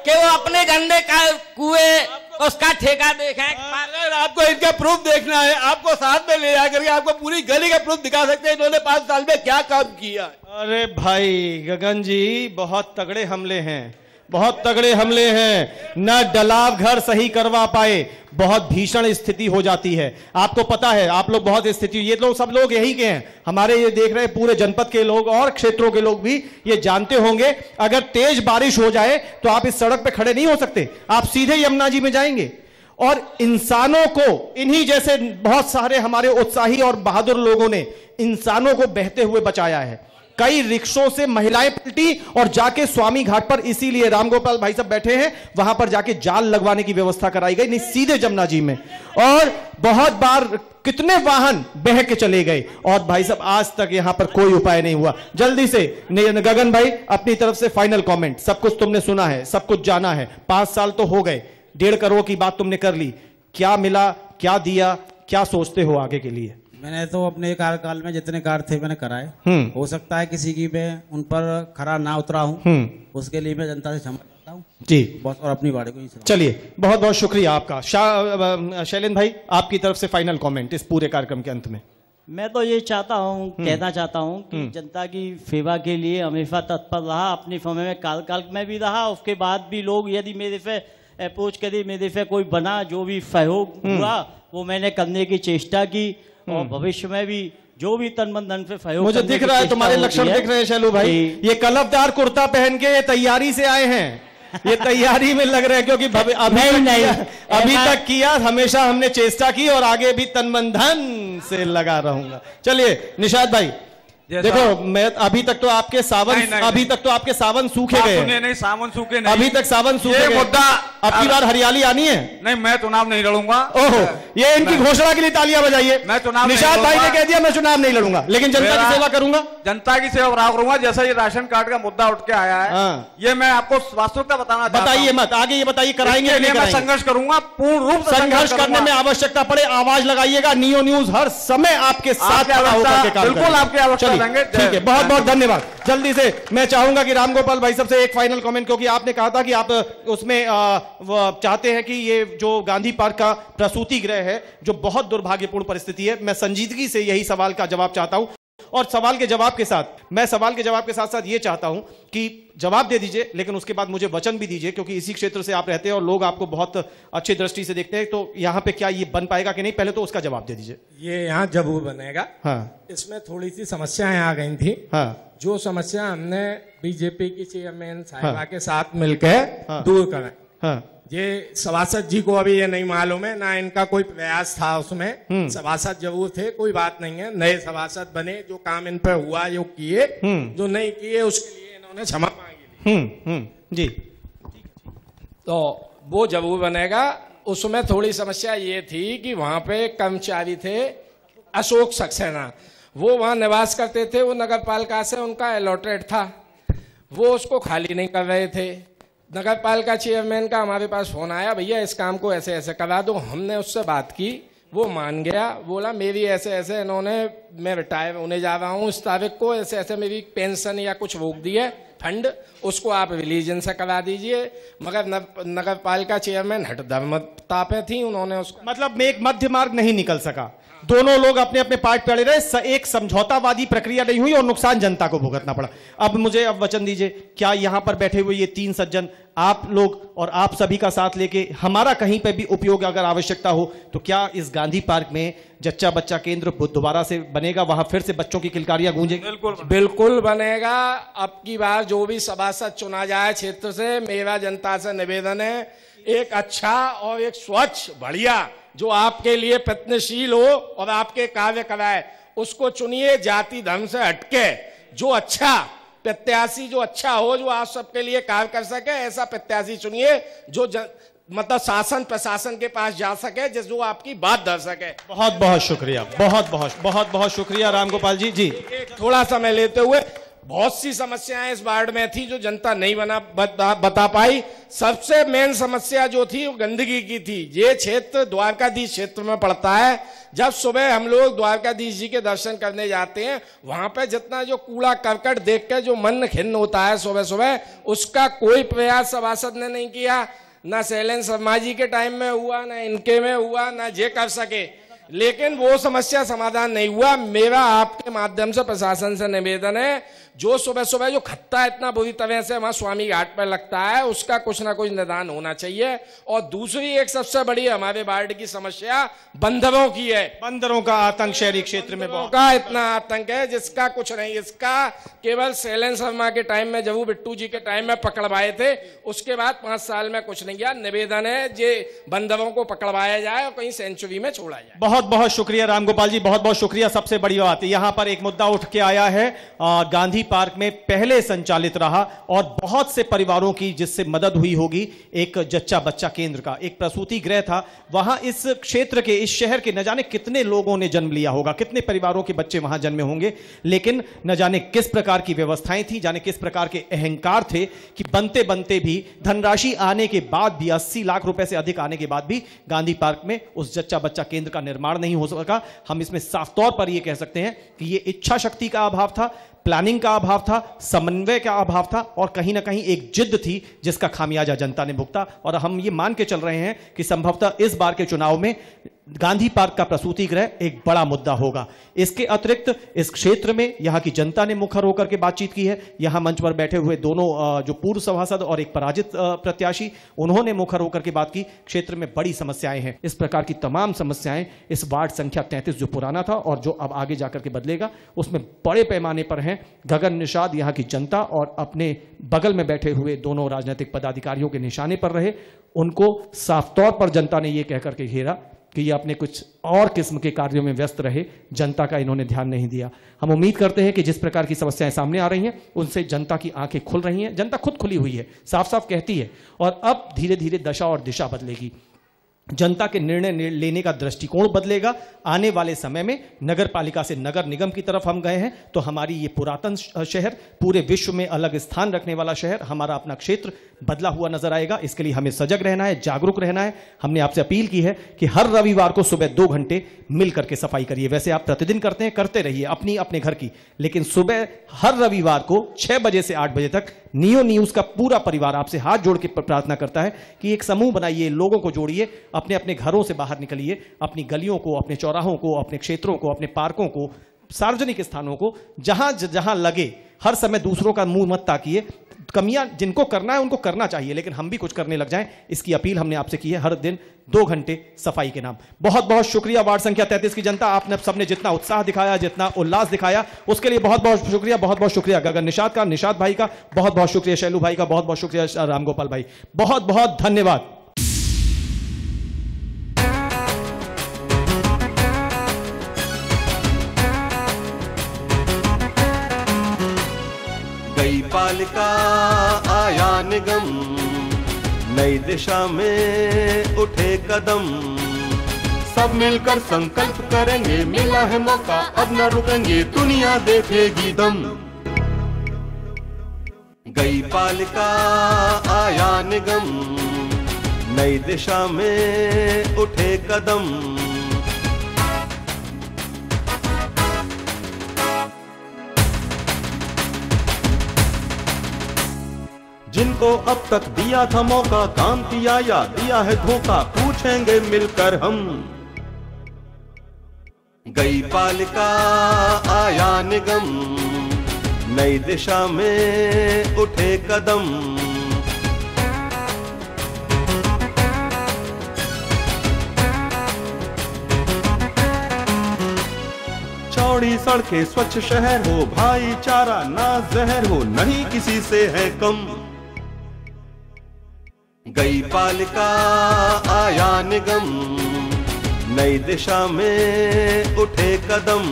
कि वो अपने गंदे का कुएं उसका ठेका देखें। अगर आपको इनका प्रूफ देखना है, आपको साथ में ले जाकर के आपको पूरी गली का प्रूफ दिखा सकते हैं इन्होंने 5 साल में क्या काम किया। अरे भाई गगन जी, बहुत तगड़े हमले हैं, बहुत तगड़े हमले हैं। न डलाव घर सही करवा पाए, बहुत भीषण स्थिति हो जाती है। आपको पता है, आप लोग बहुत स्थिति, ये लोग सब लोग यही के हैं, हमारे ये देख रहे पूरे जनपद के लोग और क्षेत्रों के लोग भी ये जानते होंगे। अगर तेज बारिश हो जाए तो आप इस सड़क पे खड़े नहीं हो सकते, आप सीधे यमुना जी में जाएंगे। और इंसानों को, इन्हीं जैसे बहुत सारे हमारे उत्साही और बहादुर लोगों ने इंसानों को बहते हुए बचाया है। कई रिक्शों से महिलाएं पलटी और जाके स्वामी घाट पर, इसीलिए रामगोपाल भाई सब बैठे हैं, वहां पर जाके जाल लगवाने की व्यवस्था कराई गई, नहीं सीधे जमुना जी में। और बहुत बार कितने वाहन बह के चले गए और भाई साहब आज तक यहां पर कोई उपाय नहीं हुआ। जल्दी से गगन भाई अपनी तरफ से फाइनल कमेंट। सब कुछ तुमने सुना है, सब कुछ जाना है, 5 साल तो हो गए, 1.5 करोड़ की बात तुमने कर ली, क्या मिला, क्या दिया, क्या सोचते हो आगे के लिए? मैंने तो अपने कार्यकाल में जितने कार्य थे मैंने कराए। हो सकता है किसी की मैं उन पर खरा ना उतरा हूँ, उसके लिए मैं जनता से क्षमा। चाहता हूँ जी बस, और अपनी वार्ड को ही चलिए बहुत बहुत शुक्रिया आपका। शैलेंद्र भाई आपकी तरफ से फाइनल कमेंट इस पूरे कार्यक्रम के अंत में। मैं तो ये चाहता हूँ, कहना चाहता हूँ कि जनता की सेवा के लिए हमेशा तत्पर रहा, अपने समय में काल में भी रहा, उसके बाद भी लोग यदि मेरे से अप्रोच करे, मेरे से कोई बना, जो भी सहयोग हुआ वो मैंने करने की चेष्टा की, और भविष्य में भी जो भी तन मन धन से सहयोग। मुझे दिख रहा है तुम्हारे लक्षण दिख रहे हैं शैलू भाई, ये कलफदार कुर्ता पहन के ये तैयारी से आए हैं, ये तैयारी में लग रहे हैं, क्योंकि अभी तक किया, हमेशा हमने चेष्टा की और आगे भी तन मन धन से लगा रहूंगा। चलिए निशाद भाई देखो, मैं अभी तक तो आपके सावन अभी तक तो आपके सावन सूखे गए। नहीं सावन सूखे नहीं, अभी तक सावन सूखे गए। मुद्दा अब की बार हरियाली आनी है। नहीं, मैं चुनाव नहीं लड़ूंगा। ओहो, ये इनकी घोषणा के लिए तालियां बजाइए। मैं चुनाव निशाद भाई ने कह दिया मैं चुनाव नहीं लड़ूंगा, लेकिन जनता की सेवा करूंगा। जनता की सेवा बराबर करूंगा। जैसा ये राशन कार्ड का मुद्दा उठ के आया है, ये मैं आपको वास्तविकता बताना चाहता हूं। बताइए मत, आगे ये बताइए कराएंगे नहीं कराएंगे? संघर्ष करूंगा, पूर्ण रूप से संघर्ष करने में आवश्यकता पड़े आवाज लगाइएगा। नियो न्यूज हर समय आपके साथ खड़ा होकर के काम करेगा। बिल्कुल आपकी आवश्यकता देंगे। ठीक है, बहुत बहुत धन्यवाद। जल्दी से मैं चाहूंगा कि राम गोपाल भाई सबसे एक फाइनल कमेंट, क्योंकि आपने कहा था कि आप उसमें चाहते हैं कि ये जो गांधी पार्क का प्रसूति गृह है जो बहुत दुर्भाग्यपूर्ण परिस्थिति है, मैं संजीदगी से यही सवाल का जवाब चाहता हूं। और सवाल के जवाब के साथ ये चाहता हूं कि जवाब दे दीजिए, लेकिन उसके बाद मुझे वचन भी दीजिए, क्योंकि इसी क्षेत्र से आप रहते हैं और लोग आपको बहुत अच्छी दृष्टि से देखते हैं। तो यहाँ पे क्या ये बन पाएगा कि नहीं, पहले तो उसका जवाब दे दीजिए। ये यहाँ जब वो बनेगा, हाँ, इसमें थोड़ी सी समस्याएं आ गई थी। हाँ, जो समस्या हमने बीजेपी की चेयरमैन साहिबा के साथ मिलकर दूर करें। हाँ, ये सभासद जी को अभी ये नहीं मालूम है, ना इनका कोई प्रयास था उसमें। सभासद जरूर थे, कोई बात नहीं है, नए सभासद बने, जो काम इन पर हुआ जो किए, जो नहीं किए उसके लिए इन्होंने क्षमा मांगी जी। तो वो जरूर बनेगा। उसमें थोड़ी समस्या ये थी कि वहां पे कर्मचारी थे अशोक सक्सेना, वो वहां निवास करते थे, वो नगर पालिका से उनका अलॉटेड था, वो उसको खाली नहीं कर रहे थे। नगर पालिका चेयरमैन का हमारे पास फोन आया, भैया इस काम को ऐसे ऐसे करा दो। हमने उससे बात की, वो मान गया, बोला मेरी ऐसे ऐसे इन्होंने, मैं रिटायर होने जा रहा हूँ इस तारीख को, ऐसे ऐसे मेरी पेंशन या कुछ रोक दी है फंड, उसको आप रिलीजन से करा दीजिए। मगर नगर पालिका चेयरमैन हठधर्मता पे थी, उन्होंने उसको मतलब एक मध्य मार्ग नहीं निकल सका, दोनों लोग अपने अपने पार्ट पे अड़े रहे, एक समझौतावादी प्रक्रिया नहीं हुई और नुकसान जनता को भुगतना पड़ा। अब मुझे वचन दीजिए, क्या यहां पर बैठे हुए ये तीन सज्जन, आप लोग और आप सभी का साथ लेके हमारा कहीं पे भी उपयोग अगर आवश्यकता हो तो क्या इस गांधी पार्क में जच्चा बच्चा केंद्र दोबारा से बनेगा, वहां फिर से बच्चों की किलकारियां गूंजेंगी? बिल्कुल बनेगा। अब की बार जो भी सभासद चुना जाए क्षेत्र से, मेरा जनता से निवेदन है, एक अच्छा और एक स्वच्छ बढ़िया जो आपके लिए प्रयत्नशील हो और आपके कार्य कराए, उसको चुनिए। जाति धर्म से हटके जो अच्छा प्रत्याशी, जो अच्छा हो, जो आप सबके लिए कार्य कर सके, ऐसा प्रत्याशी चुनिए जो मतलब शासन प्रशासन के पास जा सके, जो आपकी बात धर सके। बहुत बहुत शुक्रिया, बहुत बहुत शुक्रिया राम गोपाल जी। जी थोड़ा समय लेते हुए, बहुत सी समस्याएं इस वार्ड में थी जो जनता नहीं बता पाई। सबसे मेन समस्या जो थी वो गंदगी की थी। ये क्षेत्र द्वारकाधीश क्षेत्र में पड़ता है। जब सुबह हम लोग द्वारकाधीश जी के दर्शन करने जाते हैं, वहां पे जितना जो कूड़ा करकट देख कर जो मन खिन्न होता है सुबह सुबह, उसका कोई प्रयास सभासद ने नहीं किया। ना शैलेंद्र शर्मा जी के टाइम में हुआ, ना इनके में हुआ, ना ये कर सके, लेकिन वो समस्या समाधान नहीं हुआ। मेरा आपके माध्यम से प्रशासन से निवेदन है, जो सुबह सुबह जो खत्ता इतना बुरी तरह से वहां स्वामी घाट पर लगता है, उसका कुछ ना कुछ निदान होना चाहिए। और दूसरी एक सबसे बड़ी हमारे वार्ड की समस्या बंदरों की है। बंदरों का आतंक शहरी क्षेत्र में बहुत का इतना आतंक है जिसका कुछ नहीं। इसका केवल शैलेंद्र शर्मा के टाइम में, जब बिट्टू जी के टाइम में पकड़वाए थे, उसके बाद 5 साल में कुछ नहीं किया। निवेदन है जे बंदरों को पकड़वाया जाए और कहीं सेंचुरी में छोड़ा जाए। बहुत बहुत शुक्रिया राम गोपाल जी, बहुत बहुत शुक्रिया। सबसे बड़ी बात यहाँ पर एक मुद्दा उठ के आया है, गांधी पार्क में पहले संचालित रहा और बहुत से परिवारों की जिससे मदद हुई होगी, एक जच्चा बच्चा केंद्र का एक प्रसूति गृह था। वहां इस क्षेत्र के, इस शहर के न जाने कितने लोगों ने जन्म लिया होगा, कितने परिवारों के बच्चे वहां जन्मे होंगे, लेकिन न जाने किस प्रकार की व्यवस्थाएं थी, जाने किस प्रकार के अहंकार थे कि बनते बनते भी, धनराशि आने के बाद भी, 80 लाख रुपए से अधिक आने के बाद भी गांधी पार्क में उस जच्चा बच्चा केंद्र का निर्माण नहीं हो सका। हम इसमें साफ तौर पर यह कह सकते हैं कि यह इच्छा शक्ति का अभाव था, प्लानिंग का अभाव था, समन्वय का अभाव था और कहीं ना कहीं एक जिद थी जिसका खामियाजा जनता ने भुगता। और हम ये मान के चल रहे हैं कि संभवतः इस बार के चुनाव में गांधी पार्क का प्रसूति गृह एक बड़ा मुद्दा होगा। इसके अतिरिक्त इस क्षेत्र में यहां की जनता ने मुखर होकर के बातचीत की है। यहां मंच पर बैठे हुए दोनों जो पूर्व सभासद और एक पराजित प्रत्याशी, उन्होंने मुखर होकर के बात की। क्षेत्र में बड़ी समस्याएं हैं। इस प्रकार की तमाम समस्याएं इस वार्ड संख्या 33 जो पुराना था और जो अब आगे जाकर के बदलेगा, उसमें बड़े पैमाने पर हैं। गगन निषाद यहां की जनता और अपने बगल में बैठे हुए दोनों राजनीतिक पदाधिकारियों के निशाने पर रहे। उनको साफ तौर पर जनता ने यह कहकर के घेरा कि ये अपने कुछ और किस्म के कार्यों में व्यस्त रहे, जनता का इन्होंने ध्यान नहीं दिया। हम उम्मीद करते हैं कि जिस प्रकार की समस्याएं सामने आ रही हैं उनसे जनता की आंखें खुल रही हैं। जनता खुद खुली हुई है, साफ साफ कहती है और अब धीरे धीरे दशा और दिशा बदलेगी। जनता के निर्णय लेने का दृष्टिकोण बदलेगा। आने वाले समय में नगर पालिका से नगर निगम की तरफ हम गए हैं तो हमारी ये पुरातन शहर, पूरे विश्व में अलग स्थान रखने वाला शहर, हमारा अपना क्षेत्र बदला हुआ नजर आएगा। इसके लिए हमें सजग रहना है, जागरूक रहना है। हमने आपसे अपील की है कि हर रविवार को सुबह 2 घंटे मिल करके सफाई करिए। वैसे आप प्रतिदिन करते हैं, करते रहिए अपनी अपने घर की, लेकिन सुबह हर रविवार को 6 बजे से 8 बजे तक नियो न्यूज का पूरा परिवार आपसे हाथ जोड़ के प्रार्थना करता है कि एक समूह बनाइए, लोगों को जोड़िए, अपने अपने घरों से बाहर निकलिए, अपनी गलियों को, अपने चौराहों को, अपने क्षेत्रों को, अपने पार्कों को, सार्वजनिक स्थानों को जहां जहां लगे हर समय दूसरों का मुंह मत ताकिए। कमियां जिनको करना है उनको करना चाहिए, लेकिन हम भी कुछ करने लग जाएं, इसकी अपील हमने आपसे की है। हर दिन 2 घंटे सफाई के नाम। बहुत बहुत शुक्रिया वार्ड संख्या 33 की जनता, आपने सबने जितना उत्साह दिखाया, जितना उल्लास दिखाया, उसके लिए बहुत बहुत शुक्रिया। बहुत बहुत शुक्रिया गगन निषाद का, निषाद भाई का, बहुत बहुत शुक्रिया शैलू भाई का, बहुत बहुत शुक्रिया रामगोपाल भाई, बहुत बहुत धन्यवाद। गई पालिका आया निगम, नई दिशा में उठे कदम, सब मिलकर संकल्प करेंगे, मिला है मौका अब न रुकेंगे, दुनिया देखेगी दम। गई पालिका आया निगम, नई दिशा में उठे कदम, जिनको अब तक दिया था मौका, काम किया या दिया है धोखा, पूछेंगे मिलकर हम। गई पालिका आया निगम, नई दिशा में उठे कदम, चौड़ी सड़कें, स्वच्छ शहर हो, भाईचारा ना जहर हो, नहीं किसी से है कम। गई पालिका आया निगम, नई दिशा में उठे कदम।